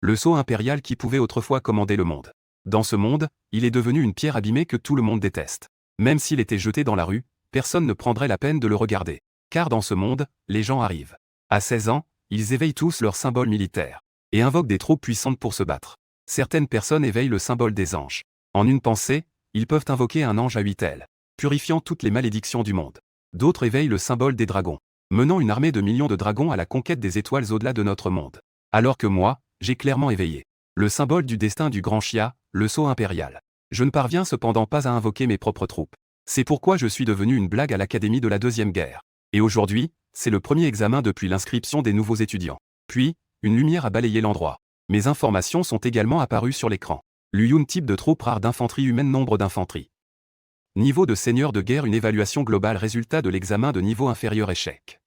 Le sceau impérial qui pouvait autrefois commander le monde. Dans ce monde, il est devenu une pierre abîmée que tout le monde déteste. Même s'il était jeté dans la rue, personne ne prendrait la peine de le regarder. Car dans ce monde, les gens arrivent. À 16 ans, ils éveillent tous leur symbole militaire. Et invoquent des troupes puissantes pour se battre. Certaines personnes éveillent le symbole des anges. En une pensée, ils peuvent invoquer un ange à 8 ailes, purifiant toutes les malédictions du monde. D'autres éveillent le symbole des dragons, menant une armée de millions de dragons à la conquête des étoiles au-delà de notre monde. Alors que moi, j'ai clairement éveillé le symbole du destin du grand Chia, le sceau impérial. Je ne parviens cependant pas à invoquer mes propres troupes. C'est pourquoi je suis devenu une blague à l'académie de la Deuxième Guerre. Et aujourd'hui, c'est le premier examen depuis l'inscription des nouveaux étudiants. Puis, une lumière a balayé l'endroit. Mes informations sont également apparues sur l'écran. Luyun type de troupe rare d'infanterie humaine, nombre d'infanterie. Niveau de seigneur de guerre, une évaluation globale, résultat de l'examen de niveau inférieur, échec.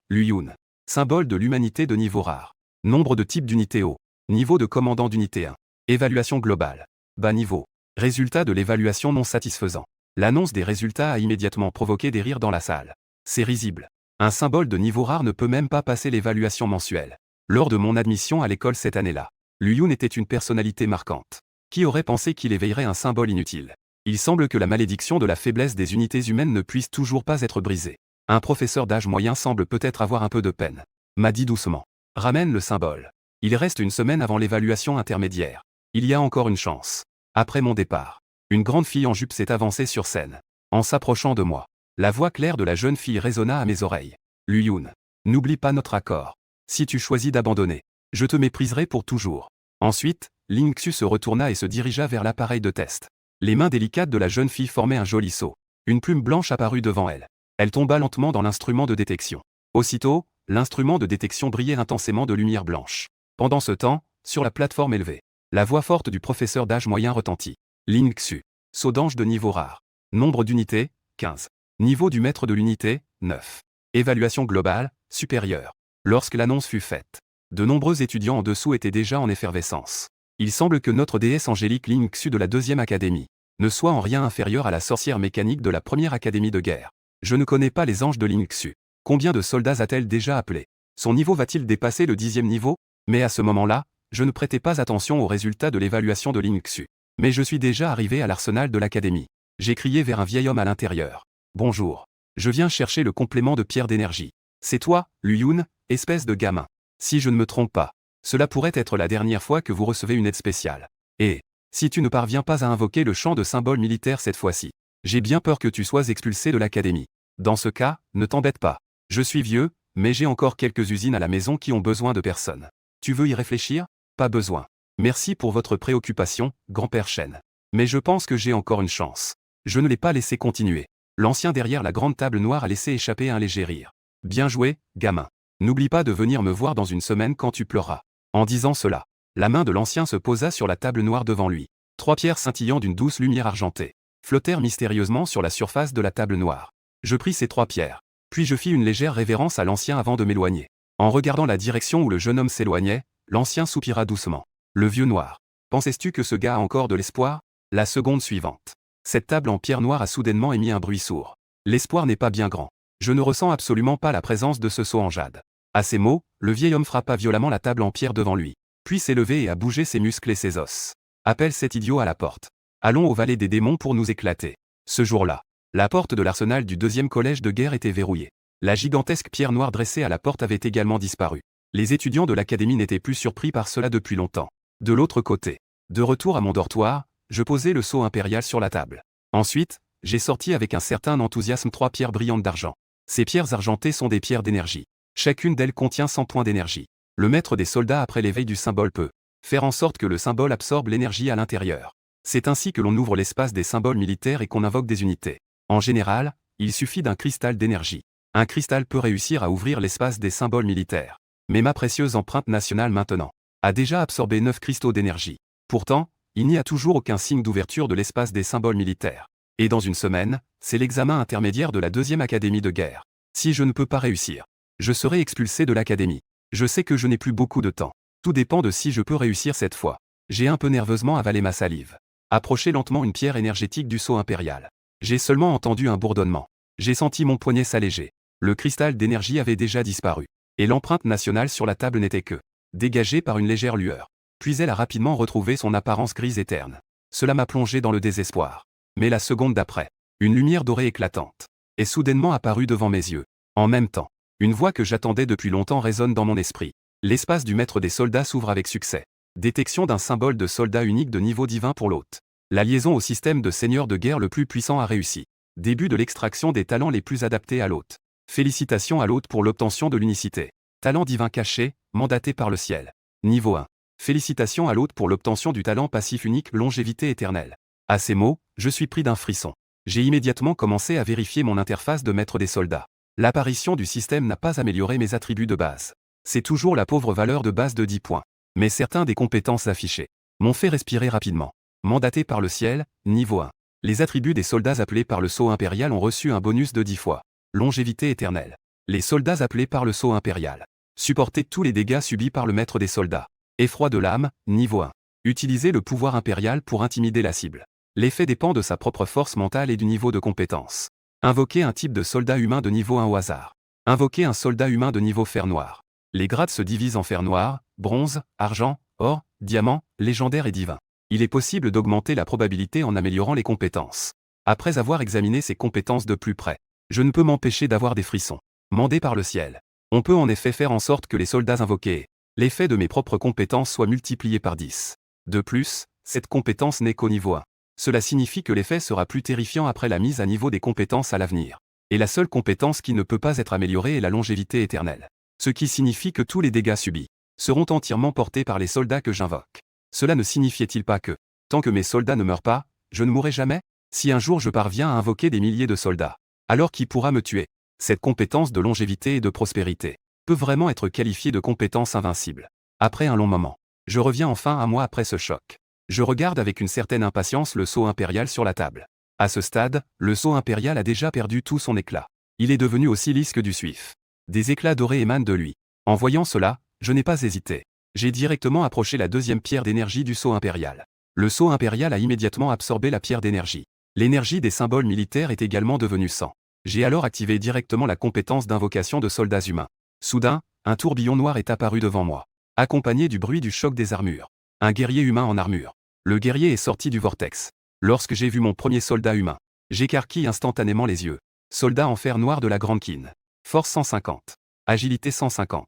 Luyun. Symbole de l'humanité de niveau rare. Nombre de types d'unités haut. Niveau de commandant d'unité 1. Évaluation globale. Bas niveau. Résultat de l'évaluation non satisfaisant. L'annonce des résultats a immédiatement provoqué des rires dans la salle. C'est risible. Un symbole de niveau rare ne peut même pas passer l'évaluation mensuelle. Lors de mon admission à l'école cette année-là, Luyun était une personnalité marquante. Qui aurait pensé qu'il éveillerait un symbole inutile? Il semble que la malédiction de la faiblesse des unités humaines ne puisse toujours pas être brisée. Un professeur d'âge moyen semble peut-être avoir un peu de peine. M'a dit doucement. Ramène le symbole. Il reste une semaine avant l'évaluation intermédiaire. Il y a encore une chance. Après mon départ, une grande fille en jupe s'est avancée sur scène. En s'approchant de moi, la voix claire de la jeune fille résonna à mes oreilles. Luyun, n'oublie pas notre accord. Si tu choisis d'abandonner, je te mépriserai pour toujours. Ensuite, Ling Xu se retourna et se dirigea vers l'appareil de test. Les mains délicates de la jeune fille formaient un joli sceau. Une plume blanche apparut devant elle. Elle tomba lentement dans l'instrument de détection. Aussitôt, l'instrument de détection brillait intensément de lumière blanche. Pendant ce temps, sur la plateforme élevée, la voix forte du professeur d'âge moyen retentit. Ling Xu. Sceau d'ange de niveau rare. Nombre d'unités, 15. Niveau du maître de l'unité, 9. Évaluation globale, supérieure. Lorsque l'annonce fut faite, de nombreux étudiants en dessous étaient déjà en effervescence. Il semble que notre déesse angélique Ling Xu de la deuxième académie ne soit en rien inférieure à la sorcière mécanique de la première académie de guerre. Je ne connais pas les anges de Ling Xu. Combien de soldats a-t-elle déjà appelé? Son niveau va-t-il dépasser le 10e niveau? Mais à ce moment-là, je ne prêtais pas attention aux résultats de l'évaluation de Ling Xu. Mais je suis déjà arrivé à l'arsenal de l'académie. J'ai crié vers un vieil homme à l'intérieur. Bonjour. Je viens chercher le complément de pierre d'énergie. C'est toi, Luyun, espèce de gamin. Si je ne me trompe pas, cela pourrait être la dernière fois que vous recevez une aide spéciale. Et, si tu ne parviens pas à invoquer le champ de symbole militaire cette fois-ci, j'ai bien peur que tu sois expulsé de l'académie. Dans ce cas, ne t'embête pas. Je suis vieux, mais j'ai encore quelques usines à la maison qui ont besoin de personnes. Tu veux y réfléchir? Pas besoin. Merci pour votre préoccupation, grand-père Shen. Mais je pense que j'ai encore une chance. Je ne l'ai pas laissé continuer. L'ancien derrière la grande table noire a laissé échapper un léger rire. Bien joué, gamin. N'oublie pas de venir me voir dans une semaine quand tu pleuras. En disant cela, la main de l'ancien se posa sur la table noire devant lui. 3 pierres scintillant d'une douce lumière argentée flottèrent mystérieusement sur la surface de la table noire. Je pris ces 3 pierres. Puis je fis une légère révérence à l'ancien avant de m'éloigner. En regardant la direction où le jeune homme s'éloignait, l'ancien soupira doucement. Le vieux noir. Pensais-tu que ce gars a encore de l'espoir? La seconde suivante. Cette table en pierre noire a soudainement émis un bruit sourd. L'espoir n'est pas bien grand. Je ne ressens absolument pas la présence de ce sceau en jade. À ces mots, le vieil homme frappa violemment la table en pierre devant lui, puis s'est levé et a bougé ses muscles et ses os. Appelle cet idiot à la porte. Allons au Vallée des démons pour nous éclater. Ce jour-là, la porte de l'arsenal du 2e collège de guerre était verrouillée. La gigantesque pierre noire dressée à la porte avait également disparu. Les étudiants de l'académie n'étaient plus surpris par cela depuis longtemps. De l'autre côté, de retour à mon dortoir, je posai le sceau impérial sur la table. Ensuite, j'ai sorti avec un certain enthousiasme 3 pierres brillantes d'argent. Ces pierres argentées sont des pierres d'énergie. Chacune d'elles contient 100 points d'énergie. Le maître des soldats après l'éveil du symbole peut faire en sorte que le symbole absorbe l'énergie à l'intérieur. C'est ainsi que l'on ouvre l'espace des symboles militaires et qu'on invoque des unités. En général, il suffit d'un cristal d'énergie. Un cristal peut réussir à ouvrir l'espace des symboles militaires. Mais ma précieuse empreinte nationale maintenant a déjà absorbé 9 cristaux d'énergie. Pourtant, il n'y a toujours aucun signe d'ouverture de l'espace des symboles militaires. Et dans une semaine, c'est l'examen intermédiaire de la 2e académie de guerre. Si je ne peux pas réussir, je serai expulsé de l'académie. Je sais que je n'ai plus beaucoup de temps. Tout dépend de si je peux réussir cette fois. J'ai un peu nerveusement avalé ma salive. Approché lentement une pierre énergétique du sceau impérial. J'ai seulement entendu un bourdonnement. J'ai senti mon poignet s'alléger. Le cristal d'énergie avait déjà disparu. Et l'empreinte nationale sur la table n'était que dégagée par une légère lueur. Puis elle a rapidement retrouvé son apparence grise et terne. Cela m'a plongé dans le désespoir. Mais la seconde d'après, une lumière dorée éclatante est soudainement apparue devant mes yeux. En même temps, une voix que j'attendais depuis longtemps résonne dans mon esprit. L'espace du maître des soldats s'ouvre avec succès. Détection d'un symbole de soldat unique de niveau divin pour l'hôte. La liaison au système de seigneur de guerre le plus puissant a réussi. Début de l'extraction des talents les plus adaptés à l'hôte. Félicitations à l'hôte pour l'obtention de l'unicité. Talent divin caché, mandaté par le ciel. Niveau 1. Félicitations à l'hôte pour l'obtention du talent passif unique longévité éternelle. À ces mots, je suis pris d'un frisson. J'ai immédiatement commencé à vérifier mon interface de maître des soldats. L'apparition du système n'a pas amélioré mes attributs de base. C'est toujours la pauvre valeur de base de 10 points. Mais certains des compétences affichées m'ont fait respirer rapidement. Mandaté par le ciel, niveau 1. Les attributs des soldats appelés par le sceau impérial ont reçu un bonus de 10 fois. Longévité éternelle. Les soldats appelés par le sceau impérial. Supporter tous les dégâts subis par le maître des soldats. Effroi de l'âme, niveau 1. Utiliser le pouvoir impérial pour intimider la cible. L'effet dépend de sa propre force mentale et du niveau de compétence. Invoquer un type de soldat humain de niveau 1 au hasard. Invoquer un soldat humain de niveau fer noir. Les grades se divisent en fer noir, bronze, argent, or, diamant, légendaire et divin. Il est possible d'augmenter la probabilité en améliorant les compétences. Après avoir examiné ces compétences de plus près, je ne peux m'empêcher d'avoir des frissons. Mandé par le ciel. On peut en effet faire en sorte que les soldats invoqués aient l'effet de mes propres compétences soit multiplié par 10. De plus, cette compétence n'est qu'au niveau 1. Cela signifie que l'effet sera plus terrifiant après la mise à niveau des compétences à l'avenir. Et la seule compétence qui ne peut pas être améliorée est la longévité éternelle. Ce qui signifie que tous les dégâts subis seront entièrement portés par les soldats que j'invoque. Cela ne signifiait-il pas que, tant que mes soldats ne meurent pas, je ne mourrai jamais? Si un jour je parviens à invoquer des milliers de soldats, alors qui pourra me tuer? Cette compétence de longévité et de prospérité peut vraiment être qualifiée de compétence invincible. Après un long moment, je reviens enfin à moi après ce choc. Je regarde avec une certaine impatience le sceau impérial sur la table. À ce stade, le sceau impérial a déjà perdu tout son éclat. Il est devenu aussi lisse que du suif. Des éclats dorés émanent de lui. En voyant cela, je n'ai pas hésité. J'ai directement approché la deuxième pierre d'énergie du sceau impérial. Le sceau impérial a immédiatement absorbé la pierre d'énergie. L'énergie des symboles militaires est également devenue sang. J'ai alors activé directement la compétence d'invocation de soldats humains. Soudain, un tourbillon noir est apparu devant moi, accompagné du bruit du choc des armures. Un guerrier humain en armure. Le guerrier est sorti du vortex. Lorsque j'ai vu mon premier soldat humain, j'écarquille instantanément les yeux. Soldat en fer noir de la Grande Kin. Force 150. Agilité 150.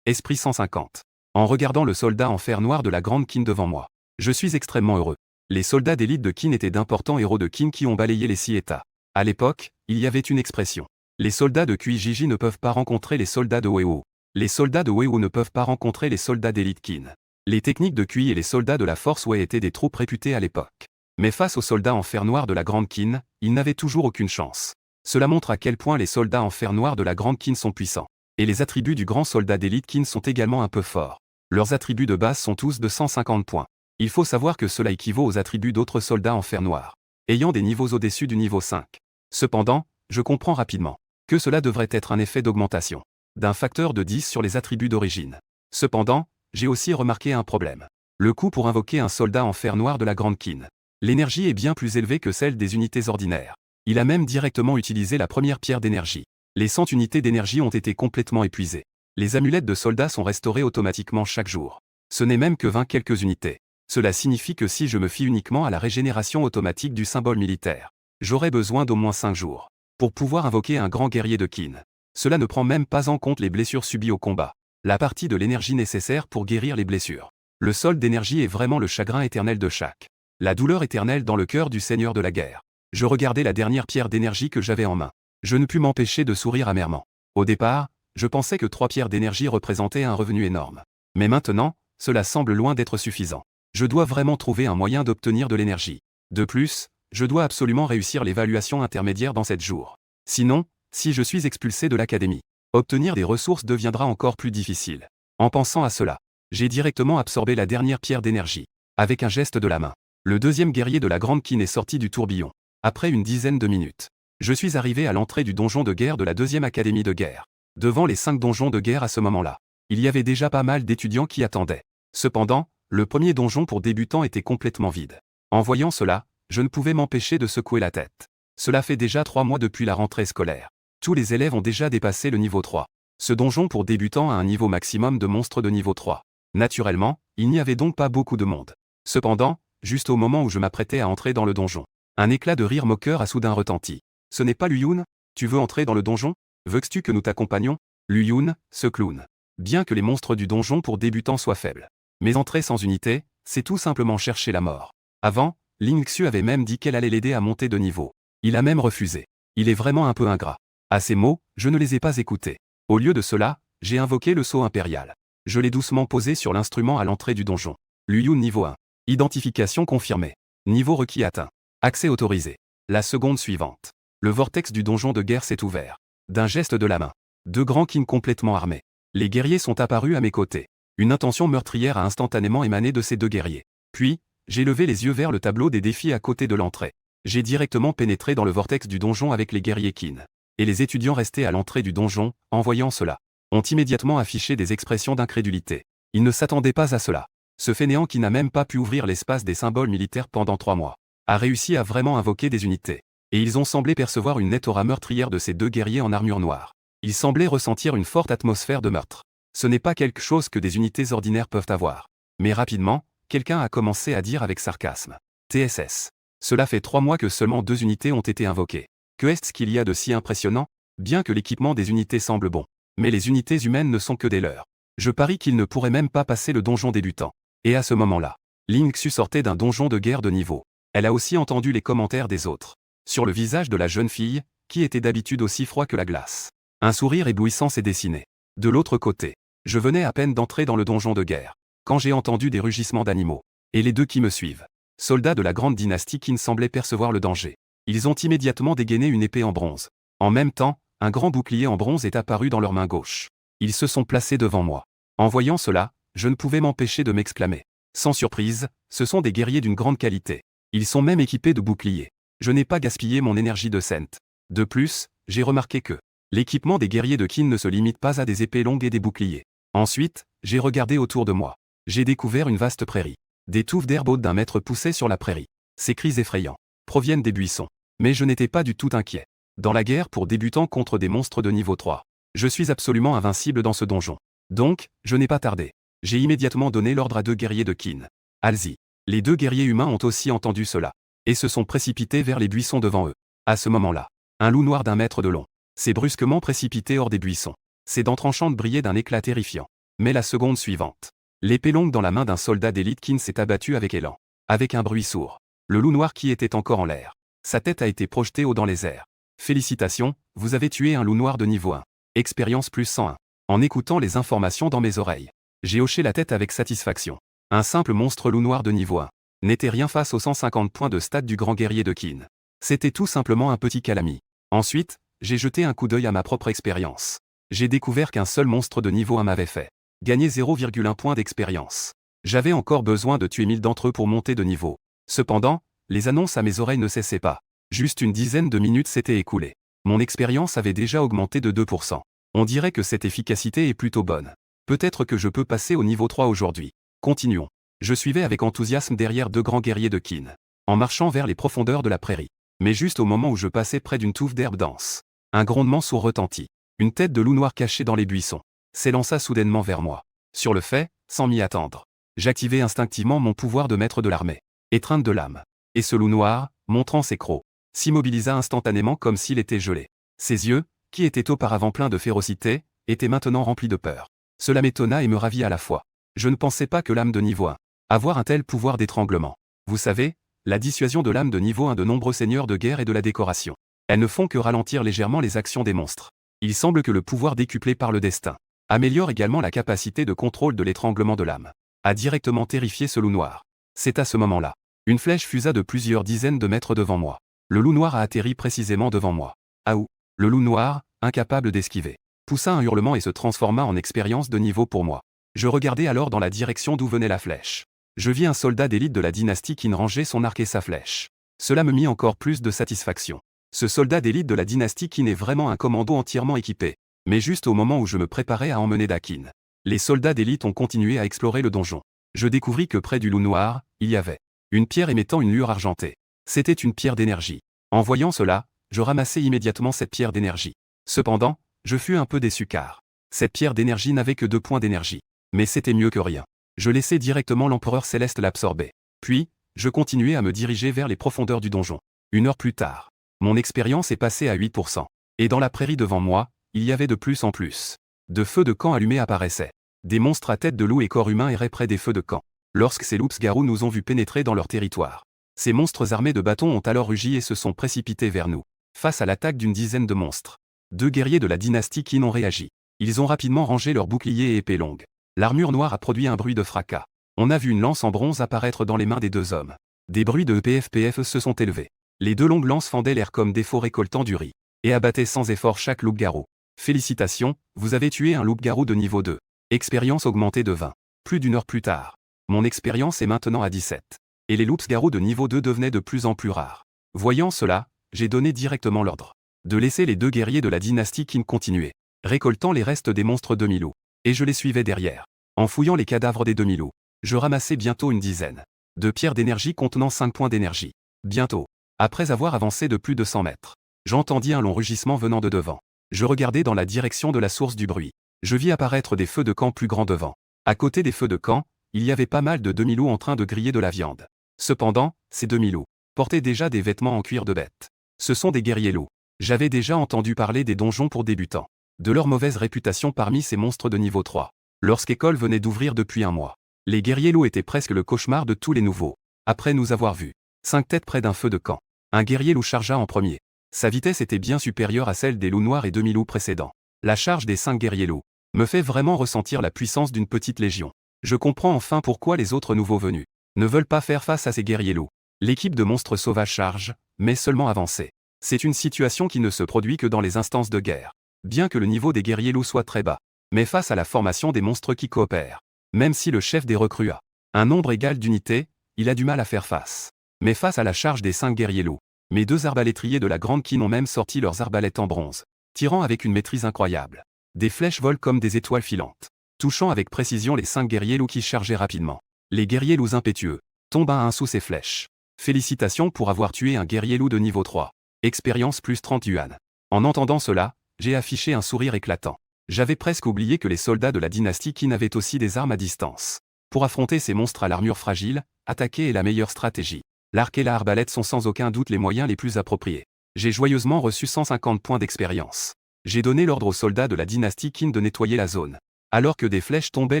Esprit 150. En regardant le soldat en fer noir de la Grande Kin devant moi, je suis extrêmement heureux. Les soldats d'élite de Kin étaient d'importants héros de Kin qui ont balayé les 6 États. À l'époque, il y avait une expression. Les soldats de QIJJ ne peuvent pas rencontrer les soldats de Weo. Les soldats de Weo ne peuvent pas rencontrer les soldats d'élite Kin. Les techniques de QI et les soldats de la Force Wei étaient des troupes réputées à l'époque. Mais face aux soldats en fer noir de la Grande Kin, ils n'avaient toujours aucune chance. Cela montre à quel point les soldats en fer noir de la Grande Kin sont puissants. Et les attributs du grand soldat d'élite Kin sont également un peu forts. Leurs attributs de base sont tous de 150 points. Il faut savoir que cela équivaut aux attributs d'autres soldats en fer noir, ayant des niveaux au-dessus du niveau 5. Cependant, je comprends rapidement que cela devrait être un effet d'augmentation d'un facteur de 10 sur les attributs d'origine. Cependant, j'ai aussi remarqué un problème. Le coût pour invoquer un soldat en fer noir de la Grande Kin. L'énergie est bien plus élevée que celle des unités ordinaires. Il a même directement utilisé la première pierre d'énergie. Les 100 unités d'énergie ont été complètement épuisées. Les amulettes de soldats sont restaurées automatiquement chaque jour. Ce n'est même que 20 quelques unités. Cela signifie que si je me fie uniquement à la régénération automatique du symbole militaire, j'aurai besoin d'au moins 5 jours pour pouvoir invoquer un grand guerrier de Kin. Cela ne prend même pas en compte les blessures subies au combat. La partie de l'énergie nécessaire pour guérir les blessures. Le solde d'énergie est vraiment le chagrin éternel de chaque. La douleur éternelle dans le cœur du seigneur de la guerre. Je regardais la dernière pierre d'énergie que j'avais en main. Je ne pus m'empêcher de sourire amèrement. Au départ, je pensais que 3 pierres d'énergie représentaient un revenu énorme. Mais maintenant, cela semble loin d'être suffisant. Je dois vraiment trouver un moyen d'obtenir de l'énergie. De plus, je dois absolument réussir l'évaluation intermédiaire dans 7 jours. Sinon, si je suis expulsé de l'académie, obtenir des ressources deviendra encore plus difficile. En pensant à cela, j'ai directement absorbé la dernière pierre d'énergie. Avec un geste de la main, le deuxième guerrier de la Grande Kin est sorti du tourbillon. Après une dizaine de minutes, je suis arrivé à l'entrée du donjon de guerre de la deuxième académie de guerre. Devant les 5 donjons de guerre à ce moment-là, il y avait déjà pas mal d'étudiants qui attendaient. Cependant, le premier donjon pour débutants était complètement vide. En voyant cela, je ne pouvais m'empêcher de secouer la tête. Cela fait déjà 3 mois depuis la rentrée scolaire. Tous les élèves ont déjà dépassé le niveau 3. Ce donjon pour débutants a un niveau maximum de monstres de niveau 3. Naturellement, il n'y avait donc pas beaucoup de monde. Cependant, juste au moment où je m'apprêtais à entrer dans le donjon, un éclat de rire moqueur a soudain retenti. Ce n'est pas Luyun? Tu veux entrer dans le donjon? Veux-tu que nous t'accompagnions? Luyun, ce clown. Bien que les monstres du donjon pour débutants soient faibles. Mais entrer sans unité, c'est tout simplement chercher la mort. Avant, Ling Xu avait même dit qu'elle allait l'aider à monter de niveau. Il a même refusé. Il est vraiment un peu ingrat. À ces mots, je ne les ai pas écoutés. Au lieu de cela, j'ai invoqué le sceau impérial. Je l'ai doucement posé sur l'instrument à l'entrée du donjon. Luyun niveau 1. Identification confirmée. Niveau requis atteint. Accès autorisé. La seconde suivante. Le vortex du donjon de guerre s'est ouvert. D'un geste de la main. Deux grands kins complètement armés. Les guerriers sont apparus à mes côtés. Une intention meurtrière a instantanément émané de ces deux guerriers. Puis, j'ai levé les yeux vers le tableau des défis à côté de l'entrée. J'ai directement pénétré dans le vortex du donjon avec les guerriers kin. Et les étudiants restés à l'entrée du donjon, en voyant cela, ont immédiatement affiché des expressions d'incrédulité. Ils ne s'attendaient pas à cela. Ce fainéant qui n'a même pas pu ouvrir l'espace des symboles militaires pendant 3 mois, a réussi à vraiment invoquer des unités. Et ils ont semblé percevoir une nette aura meurtrière de ces deux guerriers en armure noire. Ils semblaient ressentir une forte atmosphère de meurtre. Ce n'est pas quelque chose que des unités ordinaires peuvent avoir. Mais rapidement, quelqu'un a commencé à dire avec sarcasme. TSS. Cela fait 3 mois que seulement 2 unités ont été invoquées. Que est-ce qu'il y a de si impressionnant? Bien que l'équipement des unités semble bon. Mais les unités humaines ne sont que des leurs. Je parie qu'ils ne pourraient même pas passer le donjon débutant. Et à ce moment-là, Ling Xu sortait d'un donjon de guerre de niveau. Elle a aussi entendu les commentaires des autres. Sur le visage de la jeune fille, qui était d'habitude aussi froid que la glace. Un sourire éblouissant s'est dessiné. De l'autre côté, je venais à peine d'entrer dans le donjon de guerre, quand j'ai entendu des rugissements d'animaux. Et les deux qui me suivent, soldats de la grande dynastie qui ne semblaient percevoir le danger. Ils ont immédiatement dégainé une épée en bronze. En même temps, un grand bouclier en bronze est apparu dans leur main gauche. Ils se sont placés devant moi. En voyant cela, je ne pouvais m'empêcher de m'exclamer. Sans surprise, ce sont des guerriers d'une grande qualité. Ils sont même équipés de boucliers. Je n'ai pas gaspillé mon énergie de scent. De plus, j'ai remarqué que l'équipement des guerriers de Qin ne se limite pas à des épées longues et des boucliers. Ensuite, j'ai regardé autour de moi. J'ai découvert une vaste prairie. Des touffes d'herbe hautes d'1 mètre poussaient sur la prairie. Ces cris effrayants proviennent des buissons. Mais je n'étais pas du tout inquiet. Dans la guerre pour débutants contre des monstres de niveau 3, je suis absolument invincible dans ce donjon. Donc, je n'ai pas tardé. J'ai immédiatement donné l'ordre à 2 guerriers de Qin. Allez-y. Les 2 guerriers humains ont aussi entendu cela. Et se sont précipités vers les buissons devant eux. À ce moment-là, un loup noir d'1 mètre de long s'est brusquement précipité hors des buissons. Ses dents tranchantes brillaient d'un éclat terrifiant. Mais la seconde suivante, l'épée longue dans la main d'un soldat d'élite Qin s'est abattue avec élan. Avec un bruit sourd. Le loup noir qui était encore en l'air. Sa tête a été projetée haut dans les airs. Félicitations, vous avez tué un loup noir de niveau 1. Expérience plus 101. En écoutant les informations dans mes oreilles, j'ai hoché la tête avec satisfaction. Un simple monstre loup noir de niveau 1 n'était rien face aux 150 points de stade du grand guerrier de Qin. C'était tout simplement un petit calami. Ensuite, j'ai jeté un coup d'œil à ma propre expérience. J'ai découvert qu'un seul monstre de niveau 1 m'avait fait gagner 0,1 point d'expérience. J'avais encore besoin de tuer 1000 d'entre eux pour monter de niveau. Cependant, les annonces à mes oreilles ne cessaient pas. Juste une dizaine de minutes s'étaient écoulées. Mon expérience avait déjà augmenté de 2%. On dirait que cette efficacité est plutôt bonne. Peut-être que je peux passer au niveau 3 aujourd'hui. Continuons. Je suivais avec enthousiasme derrière 2 grands guerriers de Qin, en marchant vers les profondeurs de la prairie. Mais juste au moment où je passais près d'une touffe d'herbe dense, un grondement sourd retentit. Une tête de loup noir cachée dans les buissons s'élança soudainement vers moi. Sur le fait, sans m'y attendre, j'activai instinctivement mon pouvoir de maître de l'armée, étreinte de l'âme. Et ce loup noir, montrant ses crocs, s'immobilisa instantanément comme s'il était gelé. Ses yeux, qui étaient auparavant pleins de férocité, étaient maintenant remplis de peur. Cela m'étonna et me ravit à la fois. Je ne pensais pas que l'âme de niveau 1 avoir un tel pouvoir d'étranglement. Vous savez, la dissuasion de l'âme de niveau 1 de nombreux seigneurs de guerre et de la décoration. Elles ne font que ralentir légèrement les actions des monstres. Il semble que le pouvoir décuplé par le destin améliore également la capacité de contrôle de l'étranglement de l'âme. A directement terrifié ce loup noir. C'est à ce moment-là. Une flèche fusa de plusieurs dizaines de mètres devant moi. Le loup noir a atterri précisément devant moi. Aou! Le loup noir, incapable d'esquiver, poussa un hurlement et se transforma en expérience de niveau pour moi. Je regardai alors dans la direction d'où venait la flèche. Je vis un soldat d'élite de la dynastie Qin ranger son arc et sa flèche. Cela me mit encore plus de satisfaction. Ce soldat d'élite de la dynastie Qin est vraiment un commando entièrement équipé. Mais juste au moment où je me préparais à emmener Dakin, les soldats d'élite ont continué à explorer le donjon. Je découvris que près du loup noir, il y avait une pierre émettant une lueur argentée. C'était une pierre d'énergie. En voyant cela, je ramassai immédiatement cette pierre d'énergie. Cependant, je fus un peu déçu car cette pierre d'énergie n'avait que 2 points d'énergie. Mais c'était mieux que rien. Je laissais directement l'empereur céleste l'absorber. Puis, je continuais à me diriger vers les profondeurs du donjon. 1 heure plus tard, mon expérience est passée à 8%. Et dans la prairie devant moi, il y avait de plus en plus de feux de camp allumés apparaissaient. Des monstres à tête de loup et corps humain erraient près des feux de camp. Lorsque ces loups-garous nous ont vus pénétrer dans leur territoire, ces monstres armés de bâtons ont alors rugi et se sont précipités vers nous. Face à l'attaque d'une dizaine de monstres, 2 guerriers de la dynastie Qin ont réagi. Ils ont rapidement rangé leurs boucliers et épées longues. L'armure noire a produit un bruit de fracas. On a vu une lance en bronze apparaître dans les mains des 2 hommes. Des bruits de EPFPF se sont élevés. Les 2 longues lances fendaient l'air comme des faux récoltant du riz, et abattaient sans effort chaque loup-garou. Félicitations, vous avez tué un loup-garou de niveau 2. Expérience augmentée de 20. Plus d'1 heure plus tard, mon expérience est maintenant à 17. Et les loups-garous de niveau 2 devenaient de plus en plus rares. Voyant cela, j'ai donné directement l'ordre de laisser les 2 guerriers de la dynastie Qin continuer, récoltant les restes des monstres demi-loups. Et je les suivais derrière. En fouillant les cadavres des demi-loups, je ramassai bientôt une dizaine de pierres d'énergie contenant 5 points d'énergie. Bientôt, après avoir avancé de plus de 100 mètres, j'entendis un long rugissement venant de devant. Je regardai dans la direction de la source du bruit. Je vis apparaître des feux de camp plus grands devant. À côté des feux de camp, il y avait pas mal de demi-loups en train de griller de la viande. Cependant, ces demi-loups portaient déjà des vêtements en cuir de bête. Ce sont des guerriers loups. J'avais déjà entendu parler des donjons pour débutants, de leur mauvaise réputation parmi ces monstres de niveau 3. Lorsqu'école venait d'ouvrir depuis 1 mois, les guerriers loups étaient presque le cauchemar de tous les nouveaux. Après nous avoir vus 5 têtes près d'un feu de camp, un guerrier loup chargea en premier. Sa vitesse était bien supérieure à celle des loups noirs et demi-loups précédents. La charge des 5 guerriers loups me fait vraiment ressentir la puissance d'une petite légion. Je comprends enfin pourquoi les autres nouveaux venus ne veulent pas faire face à ces guerriers loups. L'équipe de monstres sauvages charge, mais seulement avancée. C'est une situation qui ne se produit que dans les instances de guerre. Bien que le niveau des guerriers loups soit très bas, mais face à la formation des monstres qui coopèrent, même si le chef des recrues a un nombre égal d'unités, il a du mal à faire face. Mais face à la charge des 5 guerriers loups, mes 2 arbalétriers de la Grande Qin ont même sorti leurs arbalètes en bronze, tirant avec une maîtrise incroyable. Des flèches volent comme des étoiles filantes, touchant avec précision les 5 guerriers loups qui chargeaient rapidement. Les guerriers loups impétueux tombent à un sous ces flèches. Félicitations pour avoir tué un guerrier loup de niveau 3. Expérience plus 30 yuan. En entendant cela, j'ai affiché un sourire éclatant. J'avais presque oublié que les soldats de la dynastie Qin avaient aussi des armes à distance. Pour affronter ces monstres à l'armure fragile, attaquer est la meilleure stratégie. L'arc et la arbalète sont sans aucun doute les moyens les plus appropriés. J'ai joyeusement reçu 150 points d'expérience. J'ai donné l'ordre aux soldats de la dynastie Qin de nettoyer la zone, alors que des flèches tombaient